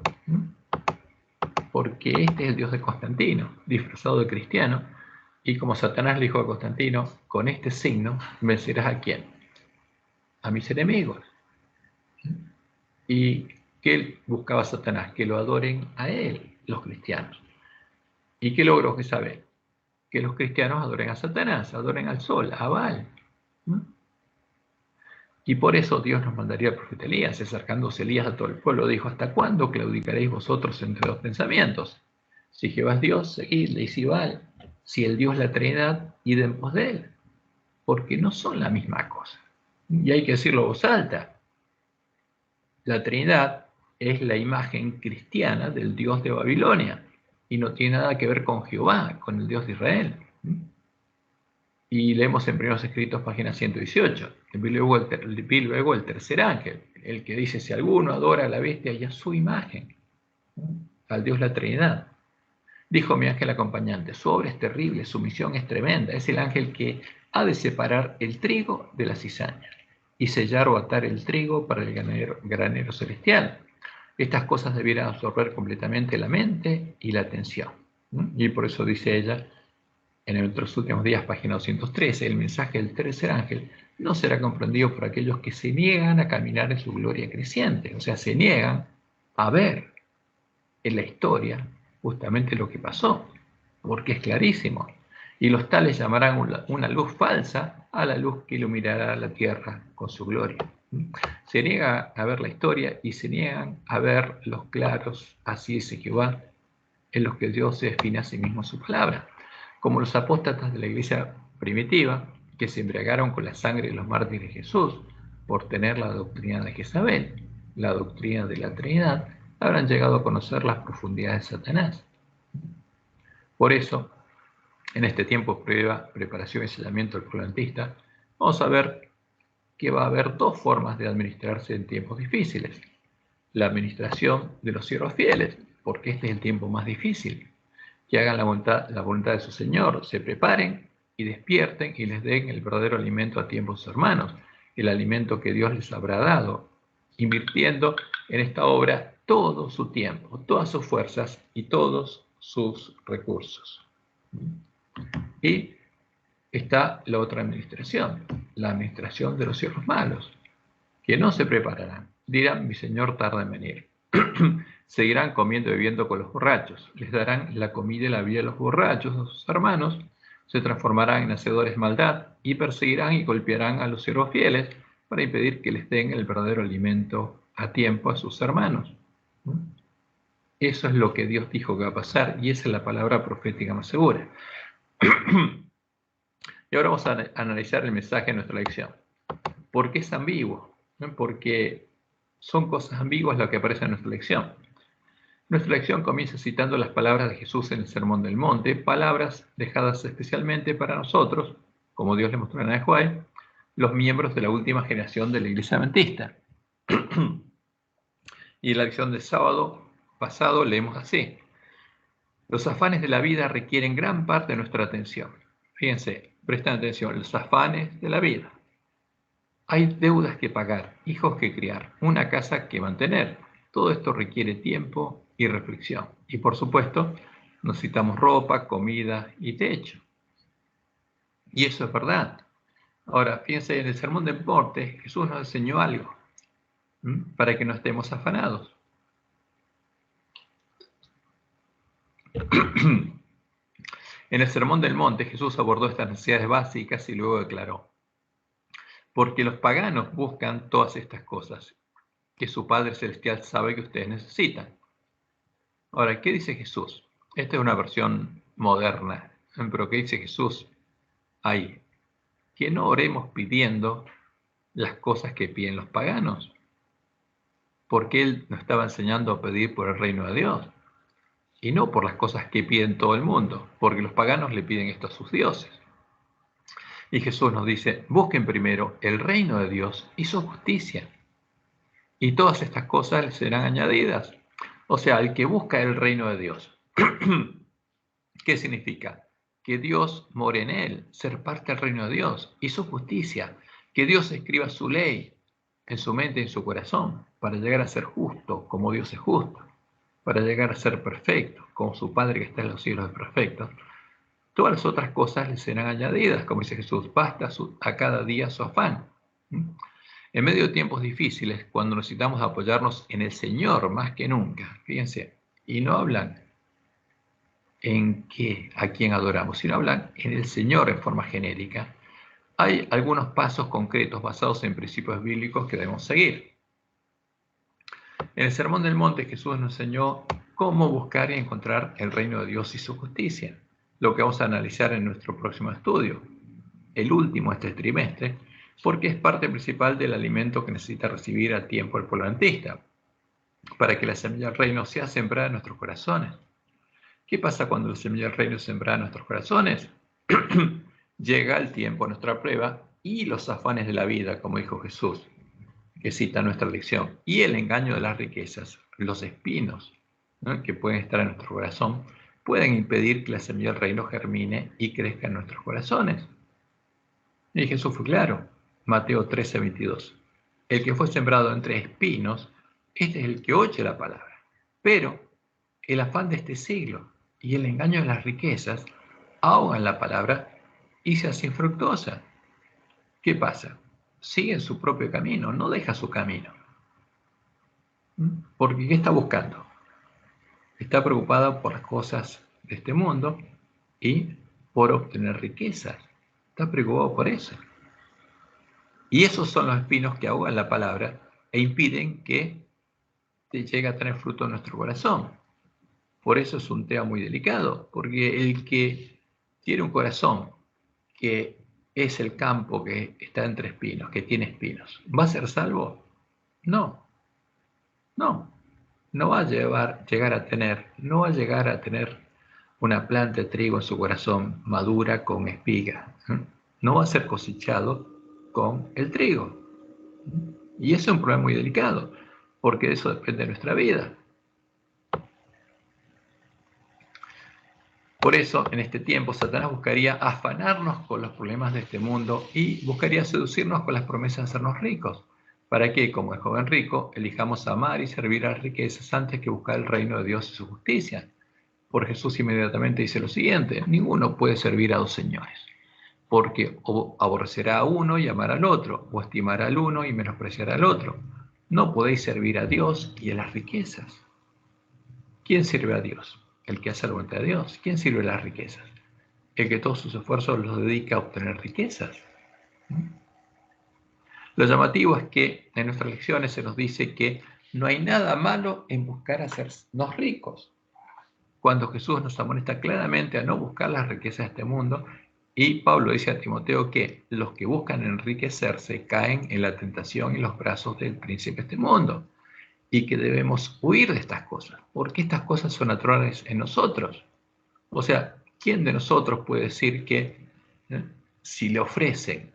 [SPEAKER 1] porque este es el Dios de Constantino, disfrazado de cristiano, y como Satanás le dijo a Constantino, con este signo vencerás ¿a quién? A mis enemigos. ¿Y qué buscaba Satanás? Que lo adoren a él, los cristianos. ¿Y qué logró Jezabel? Que los cristianos adoren a Satanás, adoren al sol, a Baal. Y por eso Dios nos mandaría al profeta Elías, acercándose Elías a todo el pueblo, dijo, ¿hasta cuándo claudicaréis vosotros entre dos pensamientos? Si Jehová es Dios, seguidle, y si Baal, si el Dios la Trinidad, id en pos de él, porque no son la misma cosa. Y hay que decirlo a voz alta. La Trinidad es la imagen cristiana del Dios de Babilonia, y no tiene nada que ver con Jehová, con el Dios de Israel. Y leemos en Primeros Escritos, página 118. Vi luego el tercer ángel, el que dice, si alguno adora a la bestia y a su imagen, al Dios la Trinidad. Dijo mi ángel acompañante, su obra es terrible, su misión es tremenda. Es el ángel que ha de separar el trigo de la cizaña y sellar o atar el trigo para el granero celestial. Estas cosas debieran absorber completamente la mente y la atención. Y por eso dice ella, En nuestros últimos días, página 213, el mensaje del tercer ángel no será comprendido por aquellos que se niegan a caminar en su gloria creciente, o sea, se niegan a ver en la historia justamente lo que pasó, porque es clarísimo. Y los tales llamarán una luz falsa a la luz que iluminará la tierra con su gloria. Se niega a ver la historia y se niegan a ver los claros, así dice Jehová, en los que Dios se define a sí mismo su palabra. Como los apóstatas de la iglesia primitiva, que se embriagaron con la sangre de los mártires de Jesús por tener la doctrina de Jezabel, la doctrina de la Trinidad, habrán llegado a conocer las profundidades de Satanás. Por eso, en este tiempo de prueba, preparación y sellamiento del plantista, vamos a ver que va a haber dos formas de administrarse en tiempos difíciles. La administración de los siervos fieles, porque este es el tiempo más difícil. Que hagan la voluntad de su Señor, se preparen y despierten y les den el verdadero alimento a tiempo a sus hermanos, el alimento que Dios les habrá dado, invirtiendo en esta obra todo su tiempo, todas sus fuerzas y todos sus recursos. Y está la otra administración, la administración de los siervos malos, que no se prepararán. Dirán, mi Señor tarda en venir. Seguirán comiendo y bebiendo con los borrachos. Les darán la comida y la vida a los borrachos, a sus hermanos. Se transformarán en hacedores de maldad y perseguirán y golpearán a los siervos fieles para impedir que les den el verdadero alimento a tiempo a sus hermanos. Eso es lo que Dios dijo que va a pasar y esa es la palabra profética más segura. Y ahora vamos a analizar el mensaje de nuestra lección. ¿Por qué es ambiguo? Porque son cosas ambiguas las que aparecen en nuestra lección. Nuestra lección comienza citando las palabras de Jesús en el Sermón del Monte, palabras dejadas especialmente para nosotros, como Dios le mostró en Joel, los miembros de la última generación de la Iglesia Adventista. Y en la lección del sábado pasado leemos así: los afanes de la vida requieren gran parte de nuestra atención. Fíjense, presten atención, los afanes de la vida. Hay deudas que pagar, hijos que criar, una casa que mantener. Todo esto requiere tiempo y reflexión. Y por supuesto, necesitamos ropa, comida y techo. Y eso es verdad. Ahora, fíjense, en el Sermón del Monte, Jesús nos enseñó algo para que no estemos afanados. En el Sermón del Monte, Jesús abordó estas necesidades básicas y luego declaró: porque los paganos buscan todas estas cosas que su Padre Celestial sabe que ustedes necesitan. Ahora, ¿qué dice Jesús? Esta es una versión moderna, pero ¿qué dice Jesús ahí? Que no oremos pidiendo las cosas que piden los paganos, porque Él nos estaba enseñando a pedir por el reino de Dios, y no por las cosas que piden todo el mundo, porque los paganos le piden esto a sus dioses. Y Jesús nos dice, busquen primero el reino de Dios y su justicia, y todas estas cosas les serán añadidas. O sea, el que busca el reino de Dios. ¿Qué significa? Que Dios more en él, ser parte del reino de Dios y su justicia, que Dios escriba su ley en su mente y en su corazón para llegar a ser justo como Dios es justo, para llegar a ser perfecto como su Padre que está en los cielos es perfecto. Todas las otras cosas le serán añadidas, como dice Jesús, basta a cada día su afán. En medio de tiempos difíciles, cuando necesitamos apoyarnos en el Señor más que nunca, fíjense, y no hablan en a quién adoramos, sino hablan en el Señor en forma genérica, hay algunos pasos concretos basados en principios bíblicos que debemos seguir. En el Sermón del Monte, Jesús nos enseñó cómo buscar y encontrar el reino de Dios y su justicia, lo que vamos a analizar en nuestro próximo estudio, el último este trimestre, porque es parte principal del alimento que necesita recibir a tiempo el pueblo adventista, para que la semilla del reino sea sembrada en nuestros corazones. ¿Qué pasa cuando la semilla del reino es sembrada en nuestros corazones? Llega el tiempo, nuestra prueba y los afanes de la vida, como dijo Jesús, que cita nuestra lección, y el engaño de las riquezas, los espinos, ¿no?, que pueden estar en nuestro corazón, pueden impedir que la semilla del reino germine y crezca en nuestros corazones. Y Jesús fue claro, Mateo 13:22. El que fue sembrado entre espinos, este es el que oye la palabra, pero el afán de este siglo y el engaño de las riquezas ahogan la palabra y se hacen infructuosa. ¿Qué pasa? Siguen su propio camino, no deja su camino. Porque ¿qué está buscando? Está preocupada por las cosas de este mundo y por obtener riquezas. Está preocupado por eso. Y esos son los espinos que ahogan la palabra e impiden que llegue a tener fruto en nuestro corazón. Por eso es un tema muy delicado, porque el que tiene un corazón que es el campo que está entre espinos, que tiene espinos, ¿va a ser salvo? No, no. No va a no va a llegar a tener una planta de trigo en su corazón madura con espiga. No va a ser cosechado con el trigo. Y eso es un problema muy delicado, porque de eso depende de nuestra vida. Por eso, en este tiempo, Satanás buscaría afanarnos con los problemas de este mundo y buscaría seducirnos con las promesas de hacernos ricos, para que, como el joven rico, elijamos amar y servir a las riquezas antes que buscar el reino de Dios y su justicia. Por Jesús inmediatamente dice lo siguiente: ninguno puede servir a dos señores, porque o aborrecerá a uno y amará al otro, o estimará al uno y menospreciará al otro. No podéis servir a Dios y a las riquezas. ¿Quién sirve a Dios? El que hace la voluntad de Dios. ¿Quién sirve a las riquezas? El que todos sus esfuerzos los dedica a obtener riquezas. Lo llamativo es que en nuestras lecciones se nos dice que no hay nada malo en buscar hacernos ricos, cuando Jesús nos amonesta claramente a no buscar las riquezas de este mundo, y Pablo dice a Timoteo que los que buscan enriquecerse caen en la tentación y los brazos del príncipe de este mundo, y que debemos huir de estas cosas, porque estas cosas son naturales en nosotros. O sea, ¿quién de nosotros puede decir que si le ofrecen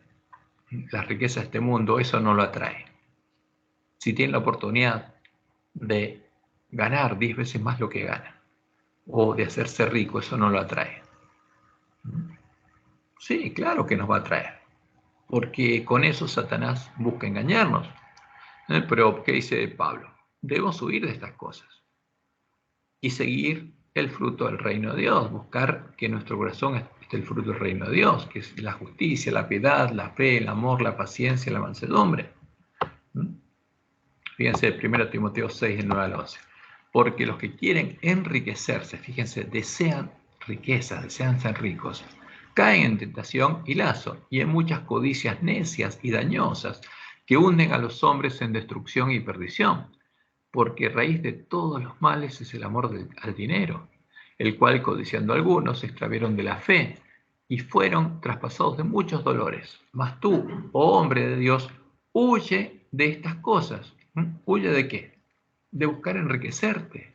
[SPEAKER 1] las riquezas de este mundo, eso no lo atrae? Si tiene la oportunidad de ganar 10 veces más lo que gana, o de hacerse rico, eso no lo atrae. Sí, claro que nos va a atraer, porque con eso Satanás busca engañarnos. Pero, ¿qué dice Pablo? Debemos huir de estas cosas y seguir el fruto del reino de Dios, buscar que en nuestro corazón esté el fruto del reino de Dios, que es la justicia, la piedad, la fe, el amor, la paciencia, la mansedumbre. Fíjense, 1 Timoteo 6, del 9 al 11. Porque los que quieren enriquecerse, fíjense, desean riquezas, desean ser ricos, caen en tentación y lazo, y en muchas codicias necias y dañosas, que hunden a los hombres en destrucción y perdición. Porque raíz de todos los males es el amor al dinero, el cual, codiciando algunos, se extravieron de la fe, y fueron traspasados de muchos dolores. Mas tú, oh hombre de Dios, huye de estas cosas. ¿Huye de qué? De buscar enriquecerte,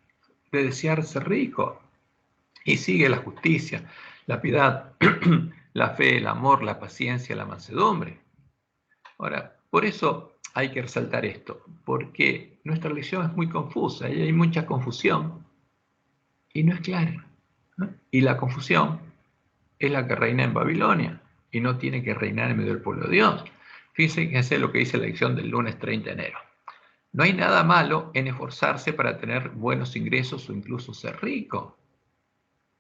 [SPEAKER 1] de desear ser rico. Y sigue la justicia, la piedad, la fe, el amor, la paciencia, la mansedumbre. Ahora, por eso hay que resaltar esto, porque nuestra lección es muy confusa y hay mucha confusión y no es clara, ¿no? Y la confusión es la que reina en Babilonia y no tiene que reinar en medio del pueblo de Dios. Fíjense lo que dice la lección del lunes 30 de enero. No hay nada malo en esforzarse para tener buenos ingresos o incluso ser rico.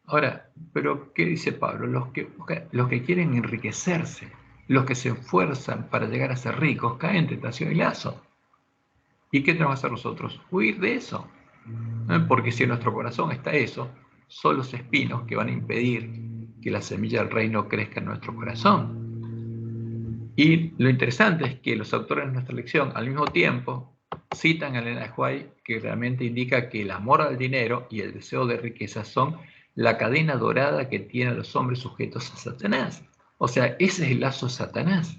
[SPEAKER 1] Ahora, pero ¿qué dice Pablo? Los que quieren enriquecerse, los que se esfuerzan para llegar a ser ricos, caen en tentación y lazo. ¿Y qué tenemos que hacer nosotros? Huir de eso. Porque si en nuestro corazón está eso, son los espinos que van a impedir que la semilla del reino crezca en nuestro corazón. Y lo interesante es que los autores de nuestra lección, al mismo tiempo, citan a Elena de White, que realmente indica que el amor al dinero y el deseo de riqueza son la cadena dorada que tienen los hombres sujetos a Satanás. O sea, ese es el lazo de Satanás.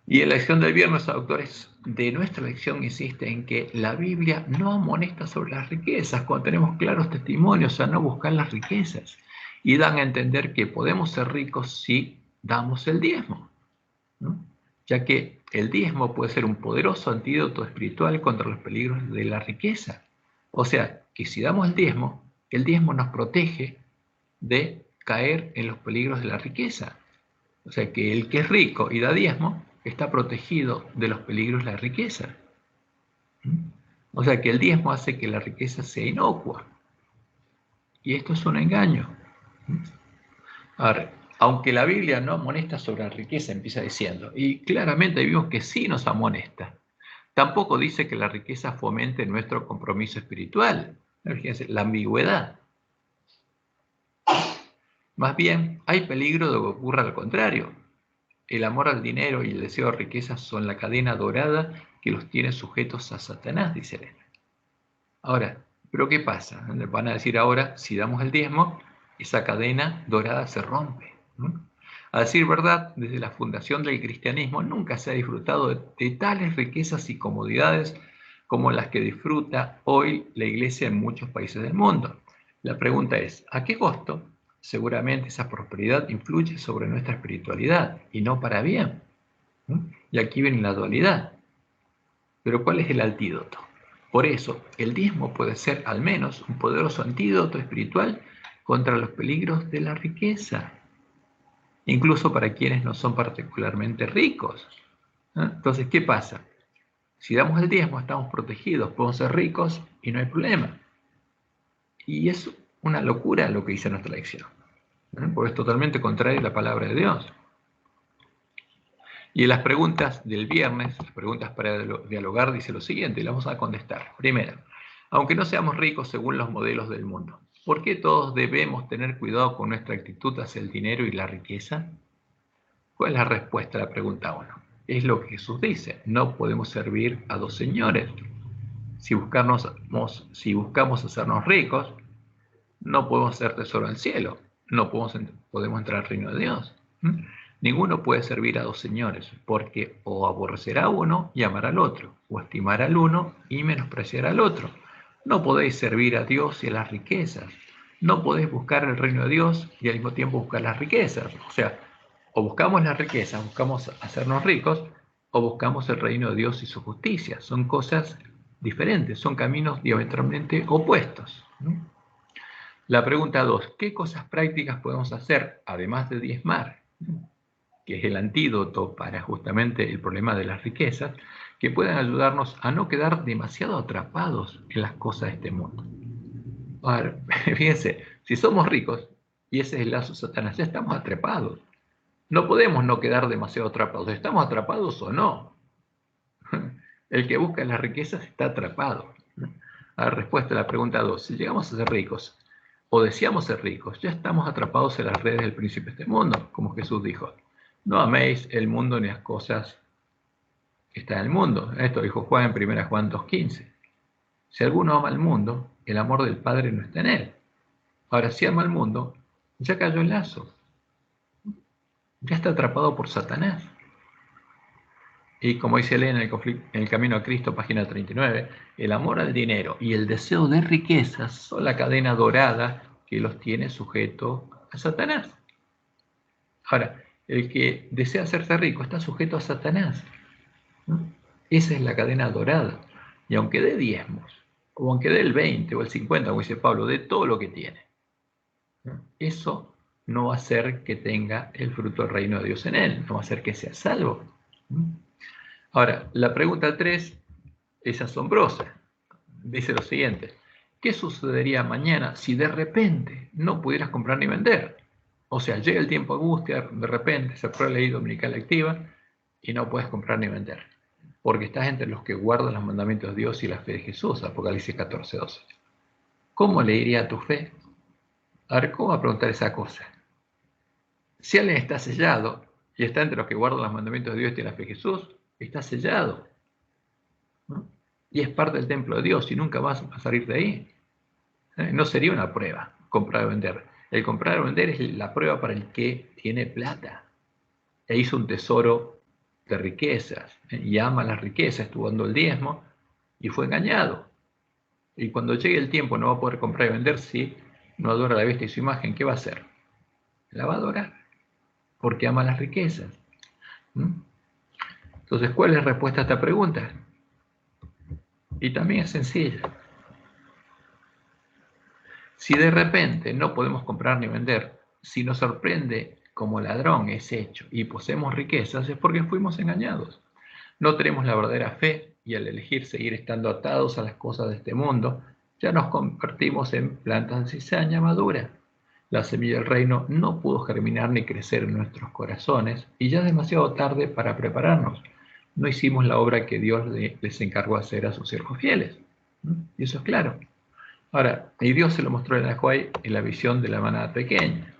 [SPEAKER 1] Y en la lección del viernes, los autores de nuestra lección insisten en que la Biblia no amonesta sobre las riquezas, cuando tenemos claros testimonios a no buscar las riquezas, y dan a entender que podemos ser ricos si damos el diezmo, ¿no? Ya que el diezmo puede ser un poderoso antídoto espiritual contra los peligros de la riqueza. O sea, que si damos el diezmo nos protege de caer en los peligros de la riqueza. O sea, que el que es rico y da diezmo está protegido de los peligros de la riqueza. O sea, que el diezmo hace que la riqueza sea inocua. Y esto es un engaño. Ahora, aunque la Biblia no amonesta sobre la riqueza, empieza diciendo, y claramente vimos que sí nos amonesta, tampoco dice que la riqueza fomente nuestro compromiso espiritual. Fíjense, la ambigüedad. Más bien, hay peligro de que ocurra al contrario. El amor al dinero y el deseo de riqueza son la cadena dorada que los tiene sujetos a Satanás, dice Elena. Ahora, ¿pero qué pasa? Van a decir ahora, si damos el diezmo, esa cadena dorada se rompe, ¿no? A decir verdad, desde la fundación del cristianismo nunca se ha disfrutado de tales riquezas y comodidades como las que disfruta hoy la Iglesia en muchos países del mundo. La pregunta es, ¿a qué costo? Seguramente esa prosperidad influye sobre nuestra espiritualidad y no para bien, ¿no? Y aquí viene la dualidad. Pero ¿cuál es el antídoto? Por eso, el diezmo puede ser al menos un poderoso antídoto espiritual contra los peligros de la riqueza, incluso para quienes no son particularmente ricos. Entonces, ¿qué pasa? Si damos el diezmo, estamos protegidos, podemos ser ricos y no hay problema. Y es una locura lo que dice nuestra lección, porque es totalmente contrario a la palabra de Dios. Y en las preguntas del viernes, las preguntas para dialogar, dice lo siguiente, y las vamos a contestar. Primera, aunque no seamos ricos según los modelos del mundo, ¿por qué todos debemos tener cuidado con nuestra actitud hacia el dinero y la riqueza? ¿Cuál es la respuesta a la pregunta 1? Es lo que Jesús dice, no podemos servir a dos señores. Si buscamos hacernos ricos, no podemos hacer tesoro en el cielo, no podemos entrar al reino de Dios. Ninguno puede servir a dos señores, porque o aborrecerá a uno y amará al otro, o estimará al uno y menospreciará al otro. No podéis servir a Dios y a las riquezas. No podéis buscar el reino de Dios y al mismo tiempo buscar las riquezas. O sea, o buscamos las riquezas, buscamos hacernos ricos, o buscamos el reino de Dios y su justicia. Son cosas diferentes, son caminos diametralmente opuestos, ¿no? La pregunta 2, ¿qué cosas prácticas podemos hacer, además de diezmar, que es el antídoto para justamente el problema de las riquezas, que puedan ayudarnos a no quedar demasiado atrapados en las cosas de este mundo? Ahora, fíjense, si somos ricos, y ese es el lazo de Satanás, ya estamos atrapados. No podemos no quedar demasiado atrapados. ¿Estamos atrapados o no? El que busca las riquezas está atrapado. La respuesta a la pregunta 2, si llegamos a ser ricos, o deseamos ser ricos, ya estamos atrapados en las redes del príncipe de este mundo, como Jesús dijo. No améis el mundo ni las cosas que están en el mundo. Esto dijo Juan en 1 Juan 2:15. Si alguno ama el mundo, el amor del Padre no está en él. Ahora, si ama el mundo, ya cayó el lazo. Ya está atrapado por Satanás. Y como dice Elena en el Camino a Cristo, página 39, el amor al dinero y el deseo de riquezas son la cadena dorada que los tiene sujetos a Satanás. Ahora, el que desea hacerse rico está sujeto a Satanás, ¿no? Esa es la cadena dorada. Y aunque dé diezmos, o aunque dé el 20 o el 50, como dice Pablo, de todo lo que tiene, ¿no? Eso no va a hacer que tenga el fruto del reino de Dios en él, no va a hacer que sea salvo, ¿no? Ahora, la pregunta 3 es asombrosa. Dice lo siguiente, ¿qué sucedería mañana si de repente no pudieras comprar ni vender? O sea, llega el tiempo de angustia, de repente se aprueba la ley dominical activa y no puedes comprar ni vender, porque estás entre los que guardan los mandamientos de Dios y la fe de Jesús, Apocalipsis 14:12. ¿Cómo le iría a tu fe? A ver, ¿cómo va a preguntar esa cosa? Si alguien está sellado y está entre los que guardan los mandamientos de Dios y la fe de Jesús, está sellado, ¿no? Y es parte del templo de Dios y nunca vas a salir de ahí. No sería una prueba comprar o vender. El comprar o vender es la prueba para el que tiene plata e hizo un tesoro de riquezas y ama las riquezas, estuvo dando el diezmo y fue engañado. Y cuando llegue el tiempo no va a poder comprar y vender si no adora la bestia y su imagen. ¿Qué va a hacer? La va a adorar porque ama las riquezas. Entonces, ¿cuál es la respuesta a esta pregunta? Y también es sencilla. Si de repente no podemos comprar ni vender, si nos sorprende como ladrón ese hecho y poseemos riquezas, es porque fuimos engañados. No tenemos la verdadera fe y al elegir seguir estando atados a las cosas de este mundo, Ya nos convertimos en plantas de cizaña madura. La semilla del reino no pudo germinar ni crecer en nuestros corazones y ya es demasiado tarde para prepararnos. No hicimos la obra que Dios les encargó hacer a sus siervos fieles. Y eso es claro. Ahora, y Dios se lo mostró a Nahuay en la visión de la manada pequeña.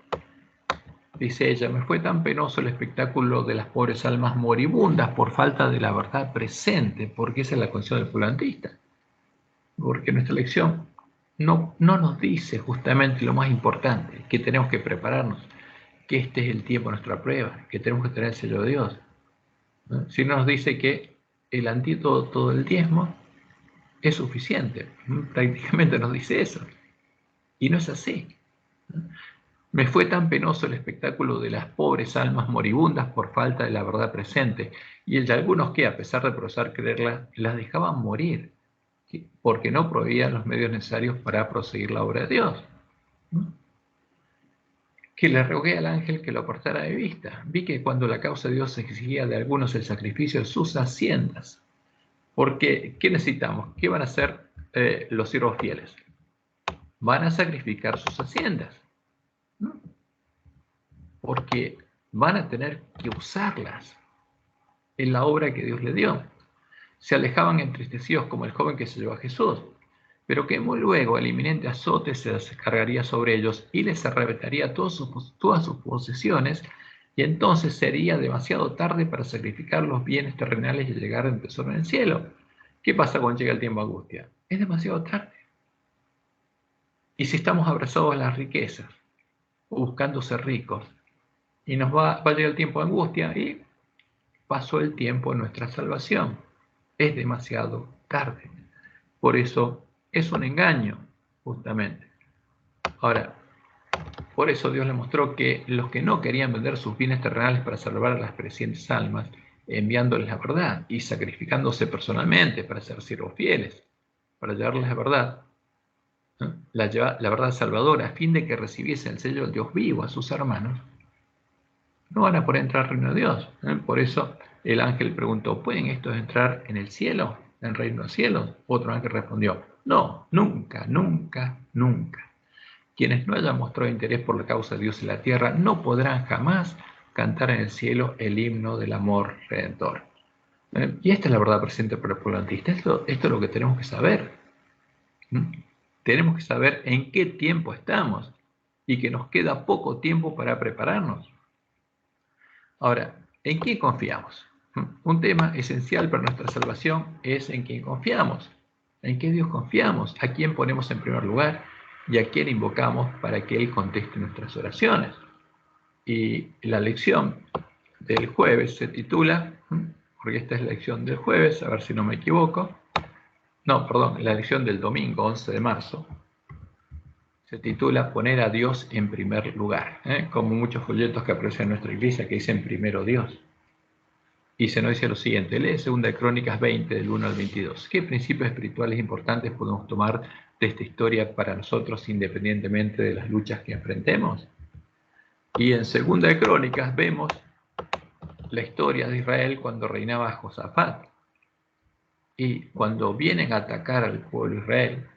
[SPEAKER 1] Dice ella, me fue tan penoso el espectáculo de las pobres almas moribundas por falta de la verdad presente, porque esa es la condición del plantista. Porque nuestra lección no nos dice justamente lo más importante, que tenemos que prepararnos, que este es el tiempo de nuestra prueba, que tenemos que tener el sello de Dios. ¿No? Sino nos dice que el antídoto del diezmo es suficiente. Prácticamente nos dice eso. Y no es así. Me fue tan penoso el espectáculo de las pobres almas moribundas por falta de la verdad presente, y el de algunos que, a pesar de profesar creerla, las dejaban morir, porque no proveían los medios necesarios para proseguir la obra de Dios. Que le rogué al ángel que lo apartara de vista. Vi que cuando la causa de Dios exigía de algunos el sacrificio de sus haciendas, porque ¿qué necesitamos? ¿Qué van a hacer los siervos fieles? Van a sacrificar sus haciendas, ¿no? Porque van a tener que usarlas en la obra que Dios le dio. Se alejaban entristecidos como el joven que se llevó a Jesús, pero que muy luego el inminente azote se descargaría sobre ellos y les arrebataría todas sus posesiones, y entonces sería demasiado tarde para sacrificar los bienes terrenales y llegar al tesoro en el cielo. ¿Qué pasa cuando llega el tiempo de angustia? Es demasiado tarde. Y si estamos abrazados a las riquezas, buscando ser ricos, y nos va a llegar el tiempo de angustia y pasó el tiempo de nuestra salvación. Es demasiado tarde. Por eso es un engaño, justamente. Ahora, por eso Dios le mostró que los que no querían vender sus bienes terrenales para salvar a las presentes almas, enviándoles la verdad y sacrificándose personalmente para ser siervos fieles, para llevarles la verdad, ¿no? La verdad salvadora, a fin de que recibiesen el sello del Dios vivo a sus hermanos, no van a poder entrar al reino de Dios. Por eso el ángel preguntó, ¿pueden estos entrar en el cielo, en el reino de los cielos? Otro ángel respondió, no, nunca, nunca, nunca. Quienes no hayan mostrado interés por la causa de Dios en la tierra no podrán jamás cantar en el cielo el himno del amor redentor. Y esta es la verdad presente para el pueblo antista. Esto es lo que tenemos que saber. Tenemos que saber en qué tiempo estamos y que nos queda poco tiempo para prepararnos. Ahora, ¿en quién confiamos? Un tema esencial para nuestra salvación es en quién confiamos. ¿En qué Dios confiamos? ¿A quién ponemos en primer lugar? ¿Y a quién invocamos para que Él conteste nuestras oraciones? Y la lección del jueves se titula, porque esta es la lección del jueves, a ver si no me equivoco, no, perdón, la lección del domingo 11 de marzo, se titula Poner a Dios en primer lugar, como muchos folletos que aparecen en nuestra iglesia que dicen primero Dios. Y se nos dice lo siguiente, lee 2 Crónicas 20, del 1 al 22. ¿Qué principios espirituales importantes podemos tomar de esta historia para nosotros independientemente de las luchas que enfrentemos? Y en 2 Crónicas vemos la historia de Israel cuando reinaba Josafat. Y cuando vienen a atacar al pueblo de Israel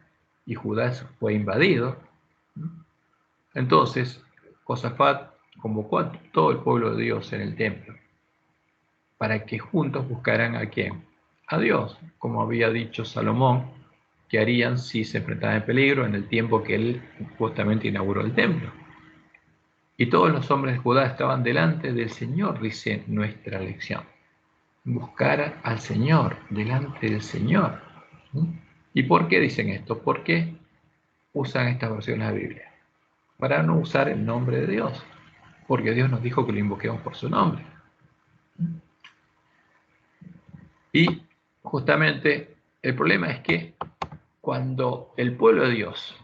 [SPEAKER 1] y Judá fue invadido, entonces Josafat convocó a todo el pueblo de Dios en el templo para que juntos buscaran a quién, a Dios, como había dicho Salomón, que harían si se enfrentaban en peligro en el tiempo que él justamente inauguró el templo. Y todos los hombres de Judá estaban delante del Señor, dice nuestra lección. Buscar al Señor, delante del Señor. ¿Y por qué dicen esto? ¿Por qué usan estas versiones de la Biblia? Para no usar el nombre de Dios, porque Dios nos dijo que lo invoquemos por su nombre. Y justamente el problema es que cuando el pueblo de Dios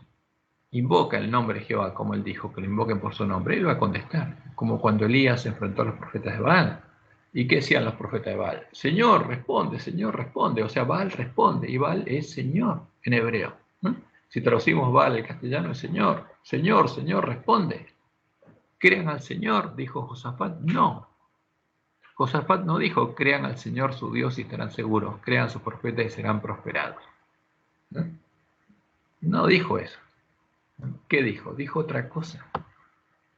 [SPEAKER 1] invoca el nombre de Jehová, como él dijo, que lo invoquen por su nombre, él va a contestar, como cuando Elías se enfrentó a los profetas de Baal. ¿Y qué decían los profetas de Baal? Señor, responde. O sea, Baal responde, y Baal es Señor en hebreo. Si traducimos Baal al castellano es Señor. Señor, Señor, responde. ¿Crean al Señor? Dijo Josafat. No. Josafat no dijo, crean al Señor su Dios y estarán seguros. Crean a sus profetas y serán prosperados. No dijo eso. ¿Qué dijo? Dijo otra cosa.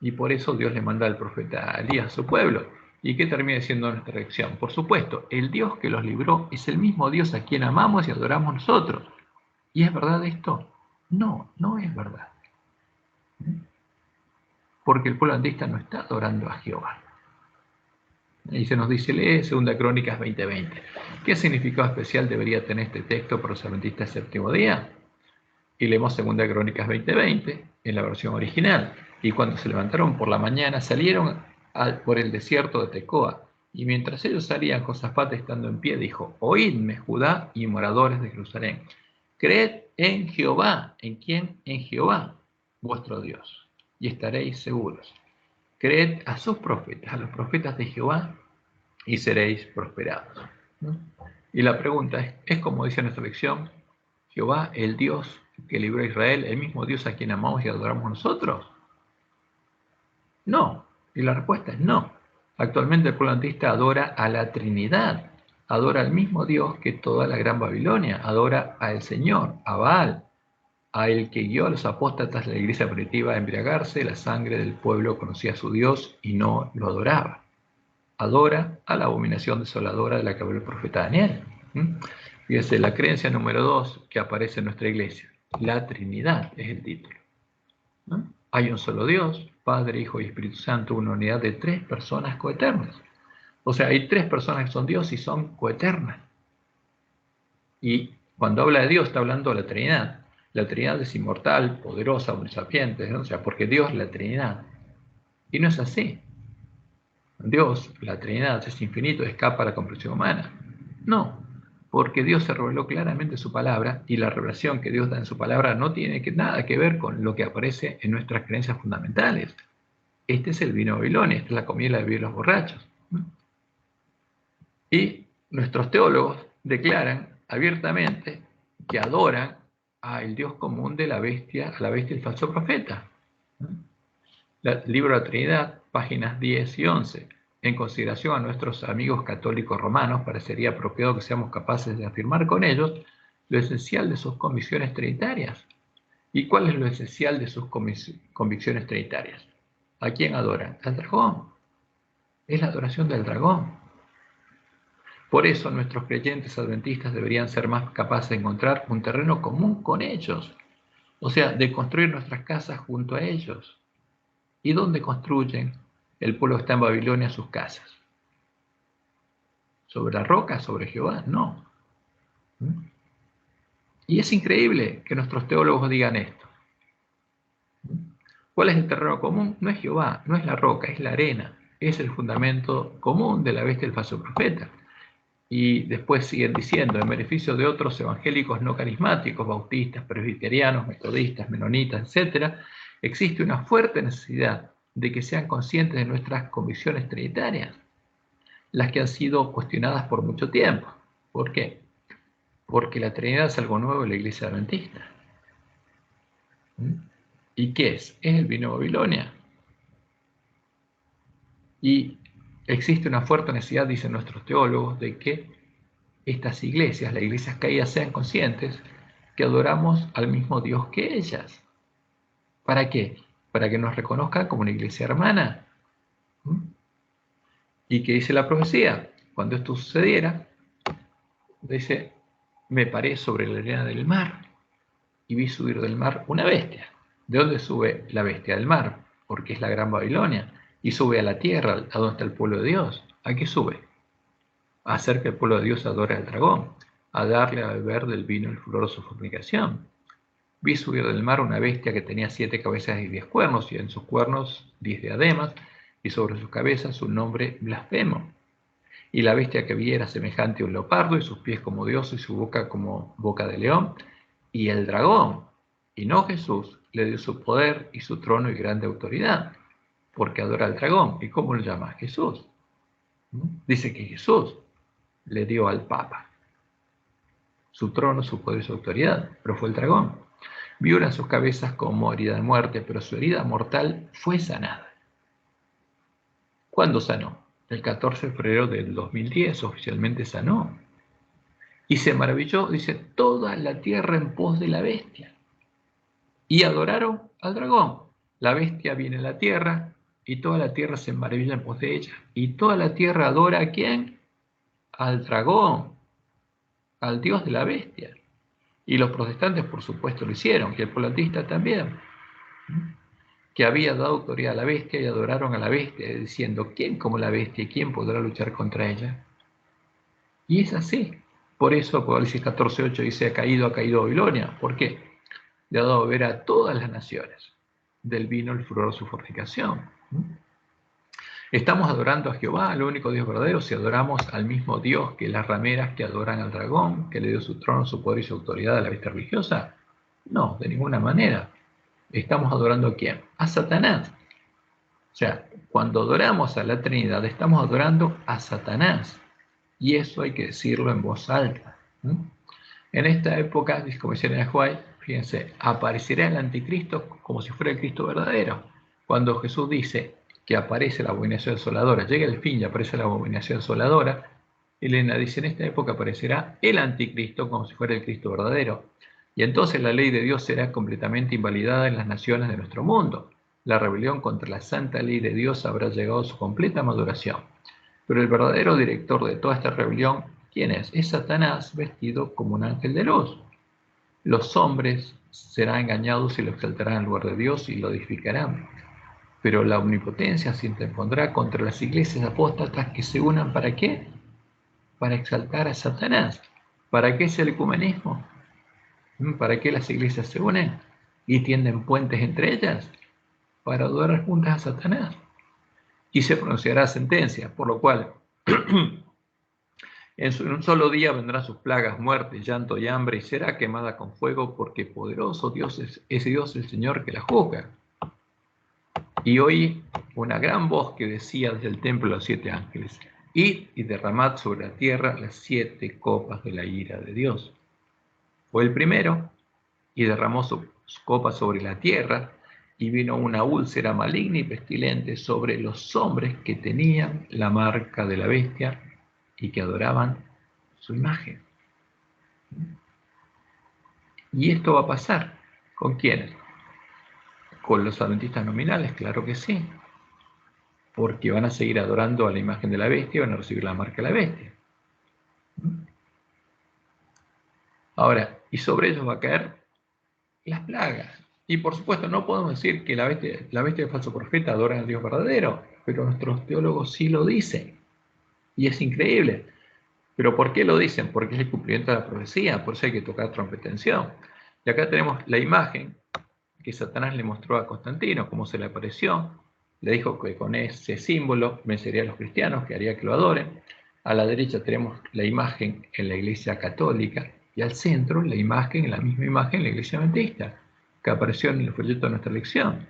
[SPEAKER 1] Y por eso Dios le manda al profeta Elías a su pueblo. ¿Y qué termina siendo nuestra reacción? Por supuesto, el Dios que los libró es el mismo Dios a quien amamos y adoramos nosotros. ¿Y es verdad esto? No, no es verdad. Porque el pueblo adventista no está adorando a Jehová. Y se nos dice, lee 2 Crónicas 20:20. ¿Qué significado especial debería tener este texto para los adventistas del séptimo día? Y leemos 2 Crónicas 20:20 en la versión original. Y cuando se levantaron por la mañana, salieron por el desierto de Tecoa. Y mientras ellos salían, Josafat, estando en pie, dijo, oídme, Judá y moradores de Jerusalén. Creed en Jehová. ¿En quién? En Jehová, vuestro Dios, y estaréis seguros. Creed a sus profetas, a los profetas de Jehová, y seréis prosperados. ¿No? Y la pregunta es como dice nuestra lección, Jehová, el Dios que libró a Israel, el mismo Dios a quien amamos y adoramos nosotros. No. Y la respuesta es no. Actualmente el pueblo adventista adora a la Trinidad, adora al mismo Dios que toda la Gran Babilonia, adora al Señor, a Baal, a el que guió a los apóstatas de la iglesia primitiva a embriagarse, la sangre del pueblo conocía a su Dios y no lo adoraba. Adora a la abominación desoladora de la que habló el profeta Daniel. Fíjense, la creencia número 2 que aparece en nuestra iglesia, la Trinidad es el título. ¿No? Hay un solo Dios, Padre, Hijo y Espíritu Santo, una unidad de 3 personas coeternas. O sea, hay 3 personas que son Dios y son coeternas. Y cuando habla de Dios está hablando de la Trinidad. La Trinidad es inmortal, poderosa, omnisapiente, ¿no? O sea, porque Dios es la Trinidad. Y no es así. Dios, la Trinidad, es infinito, escapa a la comprensión humana. No, porque Dios se reveló claramente en su palabra y la revelación que Dios da en su palabra no tiene nada que ver con lo que aparece en nuestras creencias fundamentales. Este es el vino de Babilonia, esta es la comida de los borrachos. Y nuestros teólogos declaran abiertamente que adoran al Dios común de la bestia, a la bestia del falso profeta. Libro de la Trinidad, páginas 10 y 11. En consideración a nuestros amigos católicos romanos, parecería apropiado que seamos capaces de afirmar con ellos lo esencial de sus convicciones trinitarias. ¿Y cuál es lo esencial de sus convicciones trinitarias? ¿A quién adoran? Al dragón. Es la adoración del dragón. Por eso nuestros creyentes adventistas deberían ser más capaces de encontrar un terreno común con ellos. O sea, de construir nuestras casas junto a ellos. ¿Y dónde construyen? El pueblo está en Babilonia sus casas. ¿Sobre la roca? ¿Sobre Jehová? No. Y es increíble que nuestros teólogos digan esto. ¿Cuál es el terreno común? No es Jehová, no es la roca, es la arena. Es el fundamento común de la bestia del falso profeta. Y después siguen diciendo, en beneficio de otros evangélicos no carismáticos, bautistas, presbiterianos, metodistas, menonitas, etc., existe una fuerte necesidad de que sean conscientes de nuestras convicciones trinitarias, las que han sido cuestionadas por mucho tiempo. ¿Por qué? Porque la Trinidad es algo nuevo en la iglesia adventista. ¿Y qué es? Es el vino de Babilonia. Y existe una fuerte necesidad, dicen nuestros teólogos, de que estas iglesias, las iglesias caídas, sean conscientes que adoramos al mismo Dios que ellas. ¿Para qué? Para que nos reconozcan como una iglesia hermana. ¿Y qué dice la profecía? Cuando esto sucediera, dice, me paré sobre la arena del mar y vi subir del mar una bestia. ¿De dónde sube la bestia? Del mar, porque es la gran Babilonia. Y sube a la tierra, a donde está el pueblo de Dios. ¿A qué sube? A hacer que el pueblo de Dios adore al dragón, a darle a beber del vino el furor de su fornicación. Vi subir del mar una bestia que tenía 7 cabezas y 10 cuernos, y en sus cuernos 10 diademas, y sobre sus cabezas un nombre blasfemo. Y la bestia que vi era semejante a un leopardo, y sus pies como Dios, y su boca como boca de león. Y el dragón, y no Jesús, le dio su poder y su trono y grande autoridad, porque adora al dragón. ¿Y cómo lo llama? Jesús. Dice que Jesús le dio al Papa su trono, su poder y su autoridad, pero fue el dragón. Vio en sus cabezas como herida de muerte, pero su herida mortal fue sanada. ¿Cuándo sanó? El 14 de febrero del 2010 oficialmente sanó. Y se maravilló, dice, toda la tierra en pos de la bestia. y adoraron al dragón. La bestia viene a la tierra y toda la tierra se maravilla en pos de ella. Y toda la tierra adora ¿a quién? Al dragón, al dios de la bestia. Y los protestantes, por supuesto, lo hicieron, y el polantista también, que había dado autoridad a la bestia y adoraron a la bestia, diciendo, ¿quién como la bestia y quién podrá luchar contra ella? Y es así. Por eso Apocalipsis 14:8 dice, ha caído Babilonia. ¿Por qué? Le ha dado a beber a todas las naciones. Del vino el furor de su fornicación. Estamos adorando a Jehová, al único Dios verdadero, si adoramos al mismo Dios que las rameras que adoran al dragón, que le dio su trono, su poder y su autoridad a la bestia religiosa. No, de ninguna manera. ¿Estamos adorando a quién? A Satanás. O sea, cuando adoramos a la Trinidad, estamos adorando a Satanás. Y eso hay que decirlo en voz alta. En esta época, como decía Elena White, fíjense, aparecerá el anticristo como si fuera el Cristo verdadero. Cuando Jesús dice que aparece la abominación desoladora, llega el fin y aparece la abominación desoladora, Elena dice, en esta época aparecerá el anticristo como si fuera el Cristo verdadero. Y entonces la ley de Dios será completamente invalidada en las naciones de nuestro mundo. La rebelión contra la santa ley de Dios habrá llegado a su completa maduración. Pero el verdadero director de toda esta rebelión, ¿quién es? Es Satanás vestido como un ángel de luz. Los hombres serán engañados y lo exaltarán en lugar de Dios y lo edificarán. Pero la omnipotencia se interpondrá contra las iglesias apóstatas que se unan ¿para qué? Para exaltar a Satanás. ¿Para qué es el ecumenismo? ¿Para qué las iglesias se unen y tienden puentes entre ellas? Para adorar juntas a Satanás. Y se pronunciará sentencia, por lo cual en un solo día vendrán sus plagas, muerte, llanto y hambre, y será quemada con fuego, porque poderoso Dios es ese Dios el Señor que la juzga. Y oí una gran voz que decía desde el templo de los 7 ángeles, id y derramad sobre la tierra las 7 copas de la ira de Dios. Fue el primero, y derramó su copa sobre la tierra, y vino una úlcera maligna y pestilente sobre los hombres que tenían la marca de la bestia y que adoraban su imagen. Y esto va a pasar. ¿Con quiénes? Con los adventistas nominales, claro que sí. Porque van a seguir adorando a la imagen de la bestia y van a recibir la marca de la bestia. Ahora, y sobre ellos va a caer las plagas. Y por supuesto, no podemos decir que la bestia y el falso profeta adoran al Dios verdadero, pero nuestros teólogos sí lo dicen. Y es increíble. ¿Pero por qué lo dicen? Porque es el cumplimiento de la profecía, por eso hay que tocar trompetención. Y acá tenemos la imagen que Satanás le mostró a Constantino, cómo se le apareció. Le dijo que con ese símbolo vencería a los cristianos, que haría que lo adoren. A la derecha tenemos la imagen en la iglesia católica y al centro la imagen, la misma imagen en la iglesia adventista, que apareció en el folleto de nuestra lección,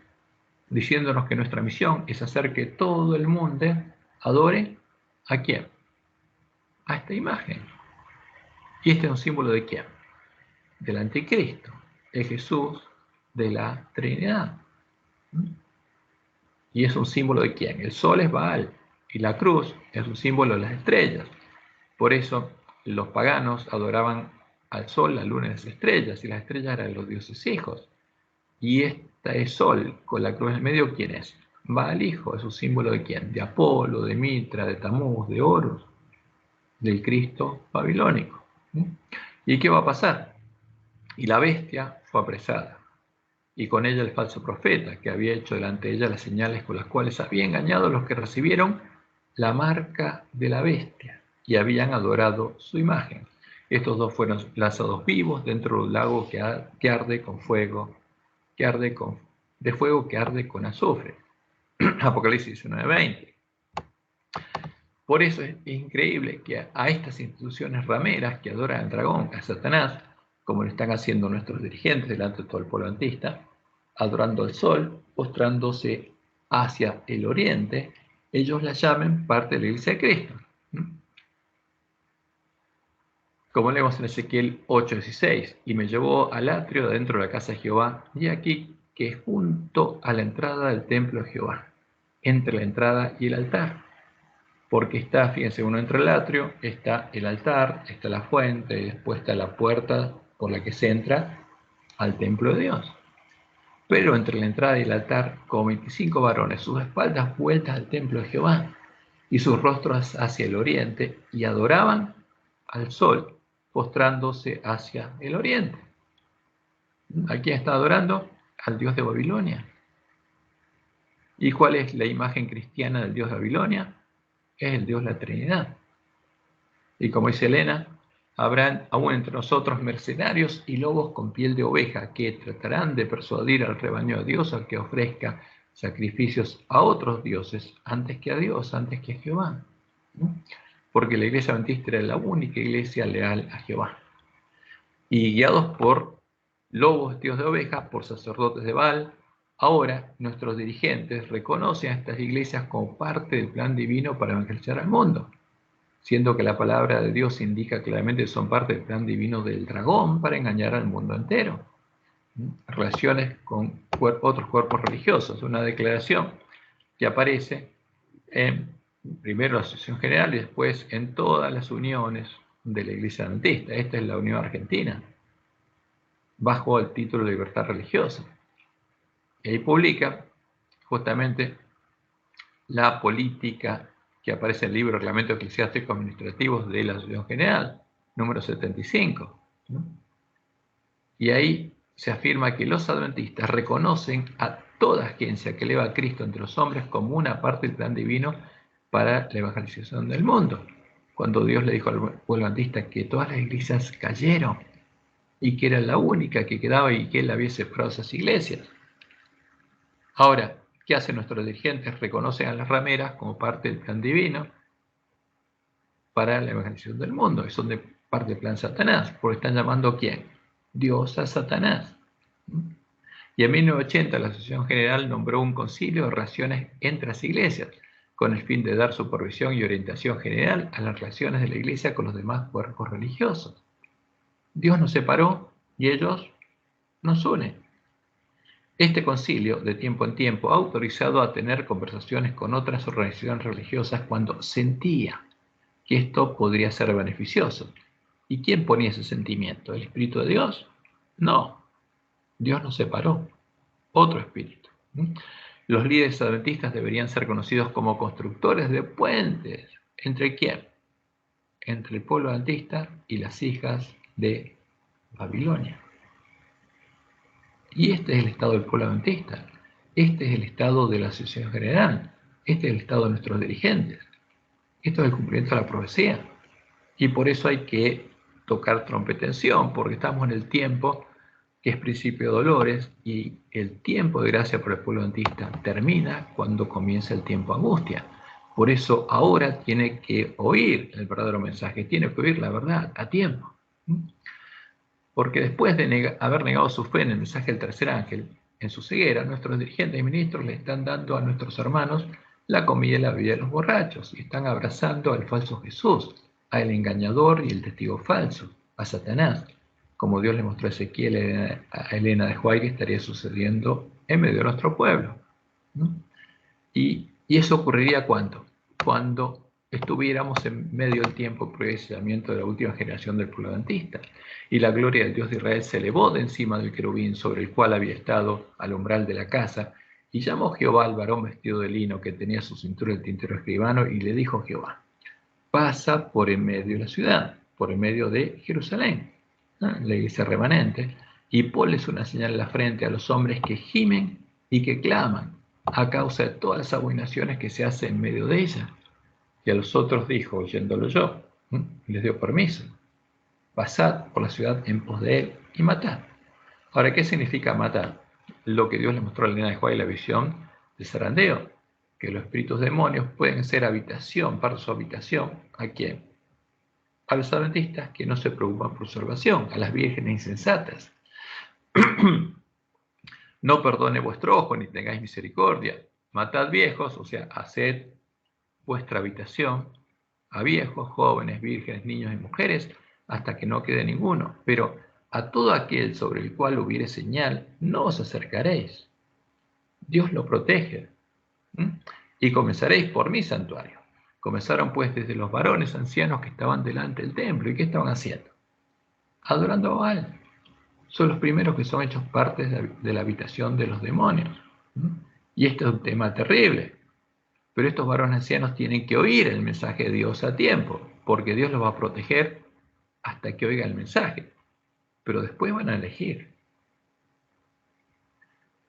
[SPEAKER 1] diciéndonos que nuestra misión es hacer que todo el mundo adore ¿a quién? A esta imagen. ¿Y este es un símbolo de quién? Del anticristo, de Jesús, de la Trinidad. ¿Y es un símbolo de quién? El sol es Baal y la cruz es un símbolo de las estrellas. Por eso los paganos adoraban al sol, la luna y las estrellas, y las estrellas eran los dioses hijos. Y este sol con la cruz en el medio, ¿quién es? Baal hijo, es un símbolo de quién? De Apolo, de Mitra, de Tamuz, de Horus, del Cristo babilónico. ¿Y qué va a pasar? Y la bestia fue apresada, y con ella el falso profeta, que había hecho delante de ella las señales con las cuales había engañado a los que recibieron la marca de la bestia y habían adorado su imagen. Estos dos fueron lanzados vivos dentro de un lago que arde con fuego, de fuego que arde con azufre. Apocalipsis 19:20. Por eso es increíble que a estas instituciones rameras que adoran al dragón, a Satanás, como lo están haciendo nuestros dirigentes delante de todo el pueblo adventista, adorando al sol, postrándose hacia el oriente, ellos la llamen parte de la iglesia de Cristo. Como leemos en Ezequiel 8:16, y me llevó al atrio dentro de la casa de Jehová, y aquí que junto a la entrada del templo de Jehová, entre la entrada y el altar. Porque está, fíjense, uno entra al atrio, está el altar, está la fuente, y después está la puerta por la que se entra al templo de Dios. Pero entre la entrada y el altar, como 25 varones, sus espaldas vueltas al templo de Jehová, y sus rostros hacia el oriente, y adoraban al sol, postrándose hacia el oriente. ¿A quién está adorando? Al dios de Babilonia. ¿Y cuál es la imagen cristiana del dios de Babilonia? Es el dios de la Trinidad. Y como dice Elena, habrán aún entre nosotros mercenarios y lobos con piel de oveja que tratarán de persuadir al rebaño de Dios a que ofrezca sacrificios a otros dioses antes que a Dios, antes que a Jehová. Porque la iglesia adventista era la única iglesia leal a Jehová. Y guiados por lobos vestidos de ovejas, por sacerdotes de Baal, ahora nuestros dirigentes reconocen a estas iglesias como parte del plan divino para evangelizar al mundo, siendo que la palabra de Dios indica claramente que son parte del plan divino del dragón para engañar al mundo entero. Relaciones con otros cuerpos religiosos, una declaración que aparece en primero la Asociación General y después en todas las uniones de la Iglesia Adventista. Esta es la Unión Argentina, bajo el título de Libertad Religiosa. Y ahí publica justamente la política que aparece en el libro Reglamentos Eclesiásticos Administrativos de la Asociación General, número 75. ¿No? Y ahí se afirma que los adventistas reconocen a toda agencia que eleva a Cristo entre los hombres como una parte del plan divino para la evangelización del mundo. Cuando Dios le dijo al pueblo adventista que todas las iglesias cayeron y que era la única que quedaba y que él había separado esas iglesias. Ahora, ¿qué hacen nuestros dirigentes? Reconocen a las rameras como parte del plan divino para la evangelización del mundo, y son de parte del plan Satanás, porque están llamando ¿a quién? Dios a Satanás. Y en 1980 la Asociación General nombró un concilio de relaciones entre las iglesias, con el fin de dar supervisión y orientación general a las relaciones de la iglesia con los demás cuerpos religiosos. Dios nos separó y ellos nos unen. Este concilio, de tiempo en tiempo, ha autorizado a tener conversaciones con otras organizaciones religiosas cuando sentía que esto podría ser beneficioso. ¿Y quién ponía ese sentimiento? ¿El Espíritu de Dios? No, Dios nos separó, otro espíritu. Los líderes adventistas deberían ser conocidos como constructores de puentes. ¿Entre quién? Entre el pueblo adventista y las hijas de Babilonia. Y este es el estado del pueblo adventista. Este es el estado de la Asociación General. Este es el estado de nuestros dirigentes. Esto es el cumplimiento de la profecía. Y por eso hay que tocar trompetensión, porque estamos en el tiempo que es principio de dolores, y el tiempo de gracia para el pueblo adventista termina cuando comienza el tiempo de angustia. Por eso ahora tiene que oír el verdadero mensaje, tiene que oír la verdad a tiempo. Porque después de haber negado su fe en el mensaje del tercer ángel, en su ceguera, nuestros dirigentes y ministros le están dando a nuestros hermanos la comida y la bebida de los borrachos, y están abrazando al falso Jesús, al engañador y el testigo falso, a Satanás, como Dios le mostró a Ezequiel a Elena de White que estaría sucediendo en medio de nuestro pueblo. Y eso ocurriría ¿cuándo? Cuando estuviéramos en medio del tiempo de procesamiento de la última generación del pueblo adventista, y la gloria del Dios de Israel se elevó de encima del querubín sobre el cual había estado al umbral de la casa, y llamó Jehová al varón vestido de lino que tenía su cintura el tintero escribano, y le dijo Jehová: pasa por en medio de la ciudad, por en medio de Jerusalén, la iglesia remanente, y ponles una señal en la frente a los hombres que gimen y que claman a causa de todas las abominaciones que se hacen en medio de ella. Y a los otros dijo, oyéndolo yo, y les dio permiso: pasad por la ciudad en pos de él y matad. Ahora, ¿qué significa matar? Lo que Dios le mostró a Elena de White, la visión del zarandeo, que los espíritus demonios pueden ser habitación, para su habitación, ¿a quién? A los adventistas que no se preocupan por su salvación, a las vírgenes insensatas. No perdone vuestro ojo, ni tengáis misericordia. Matad viejos, o sea, haced vuestra habitación a viejos, jóvenes, vírgenes, niños y mujeres, hasta que no quede ninguno. Pero a todo aquel sobre el cual hubiere señal, no os acercaréis. Dios lo protege. Y comenzaréis por mi santuario. Comenzaron pues desde los varones ancianos que estaban delante del templo. ¿Y qué estaban haciendo? Adorando a Baal. son los primeros que son hechos parte de la habitación de los demonios. Y esto es un tema terrible. Pero estos varones ancianos tienen que oír el mensaje de Dios a tiempo, porque Dios los va a proteger hasta que oigan el mensaje. Pero después van a elegir.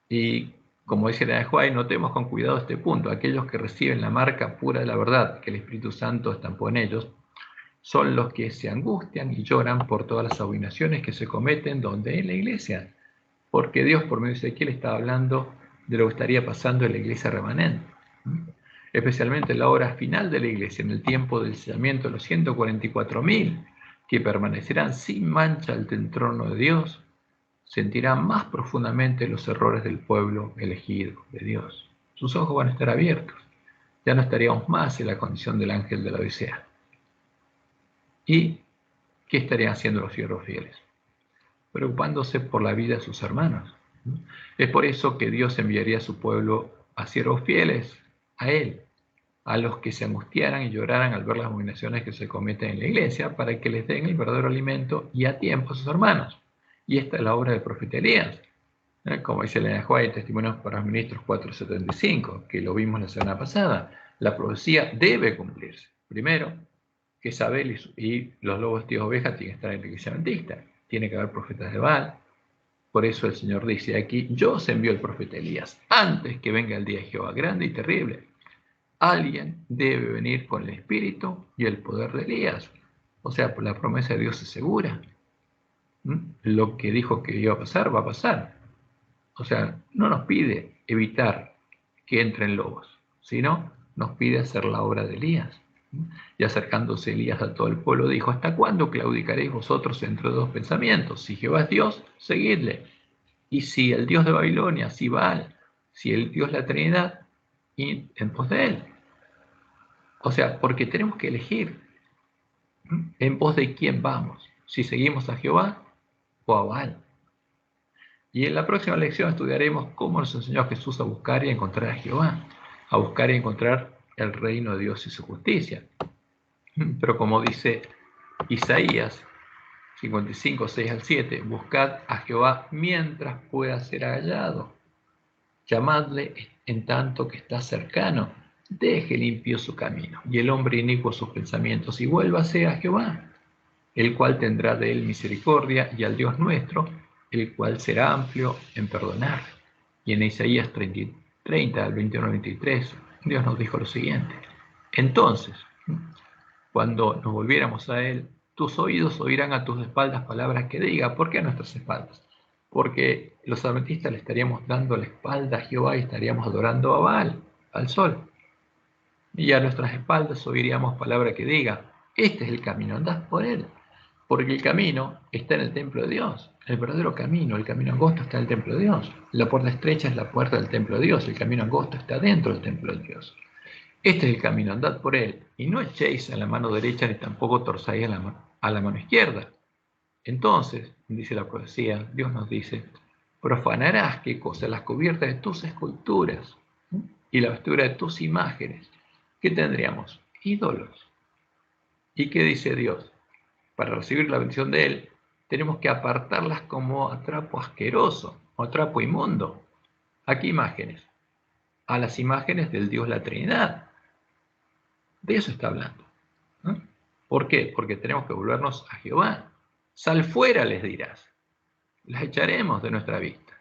[SPEAKER 1] Y como dice la de White, notemos con cuidado este punto. Aquellos que reciben la marca pura de la verdad que el Espíritu Santo estampó en ellos, son los que se angustian y lloran por todas las abominaciones que se cometen donde en la iglesia. Porque Dios, por medio de Ezequiel, está hablando de lo que estaría pasando en la iglesia remanente. Especialmente en la hora final de la iglesia, en el tiempo del sellamiento de los 144.000, que permanecerán sin mancha ante el trono de Dios, sentirán más profundamente los errores del pueblo elegido de Dios. Sus ojos van a estar abiertos. Ya no estaríamos más en la condición del ángel de la Odisea. ¿Y qué estarían haciendo los siervos fieles? Preocupándose por la vida de sus hermanos. Es por eso que Dios enviaría a su pueblo a siervos fieles, a Él, a los que se angustiaran y lloraran al ver las abominaciones que se cometen en la iglesia, para que les den el verdadero alimento y a tiempo a sus hermanos. Y esta es la obra del profeta Elías. Como dice Elena White, Testimonios para los Ministros 4:75, que lo vimos la semana pasada. La profecía debe cumplirse. Primero, que Isabel y los lobos tíos ovejas tienen que estar en la iglesia adventista. Tiene que haber profetas de Baal. Por eso el Señor dice aquí, yo os envío el profeta Elías, antes que venga el día de Jehová, grande y terrible. Alguien debe venir con el espíritu y el poder de Elías. O sea, la promesa de Dios es segura. Lo que dijo que iba a pasar, va a pasar. O sea, no nos pide evitar que entren lobos, sino nos pide hacer la obra de Elías. Y acercándose Elías a todo el pueblo, dijo, ¿hasta cuándo claudicaréis vosotros entre dos pensamientos? Si Jehová es Dios, seguidle. Y si el Dios de Babilonia, si Baal, si el Dios de la Trinidad, y en pos de él. O sea, porque tenemos que elegir en pos de quién vamos, si seguimos a Jehová o a Baal. Y en la próxima lección estudiaremos cómo nos enseñó Jesús a buscar y a encontrar a Jehová, a buscar y encontrar el reino de Dios y su justicia. Pero como dice Isaías 55, 6 al 7, buscad a Jehová mientras pueda ser hallado. Llamadle en tanto que está cercano. Deje limpio su camino y el hombre inicuo sus pensamientos y vuélvase a Jehová, el cual tendrá de él misericordia, y al Dios nuestro, el cual será amplio en perdonar. Y en Isaías 30 al 21 al 23, Dios nos dijo lo siguiente. Entonces, cuando nos volviéramos a Él, tus oídos oirán a tus espaldas palabras que diga. ¿Por qué a nuestras espaldas? Porque los adventistas le estaríamos dando la espalda a Jehová y estaríamos adorando a Baal, al sol. Y a nuestras espaldas oiríamos palabra que diga, este es el camino, andad por él. Porque el camino está en el templo de Dios. El verdadero camino, el camino angosto está en el templo de Dios. La puerta estrecha es la puerta del templo de Dios. El camino angosto está dentro del templo de Dios. Este es el camino, andad por él. Y no echéis a la mano derecha ni tampoco torzáis a la mano izquierda. Entonces, dice la profecía, Dios nos dice, profanarás, ¿qué cosa? Las cubiertas de tus esculturas y la vestidura de tus imágenes. ¿Qué tendríamos? Ídolos. ¿Y qué dice Dios? Para recibir la bendición de Él, tenemos que apartarlas como a trapo asqueroso o trapo inmundo. ¿A qué imágenes? A las imágenes del Dios la Trinidad. De eso está hablando. ¿No? ¿Por qué? Porque tenemos que volvernos a Jehová. Sal fuera, les dirás. Las echaremos de nuestra vista.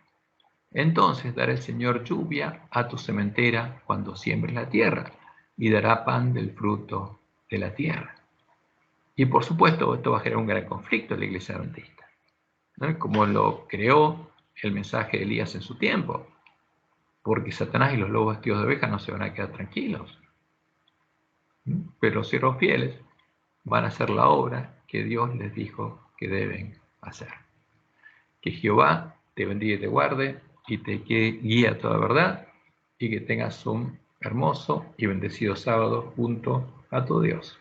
[SPEAKER 1] Entonces dará el Señor lluvia a tu sementera cuando siembres la tierra, y dará pan del fruto de la tierra. Y por supuesto, esto va a generar un gran conflicto en la iglesia adventista, ¿no? Como lo creó el mensaje de Elías en su tiempo, porque Satanás y los lobos vestidos de oveja no se van a quedar tranquilos. Pero los siervos fieles van a hacer la obra que Dios les dijo que deben hacer. Que Jehová te bendiga y te guarde y te guíe a toda verdad, y que tengas un hermoso y bendecido sábado junto a tu Dios.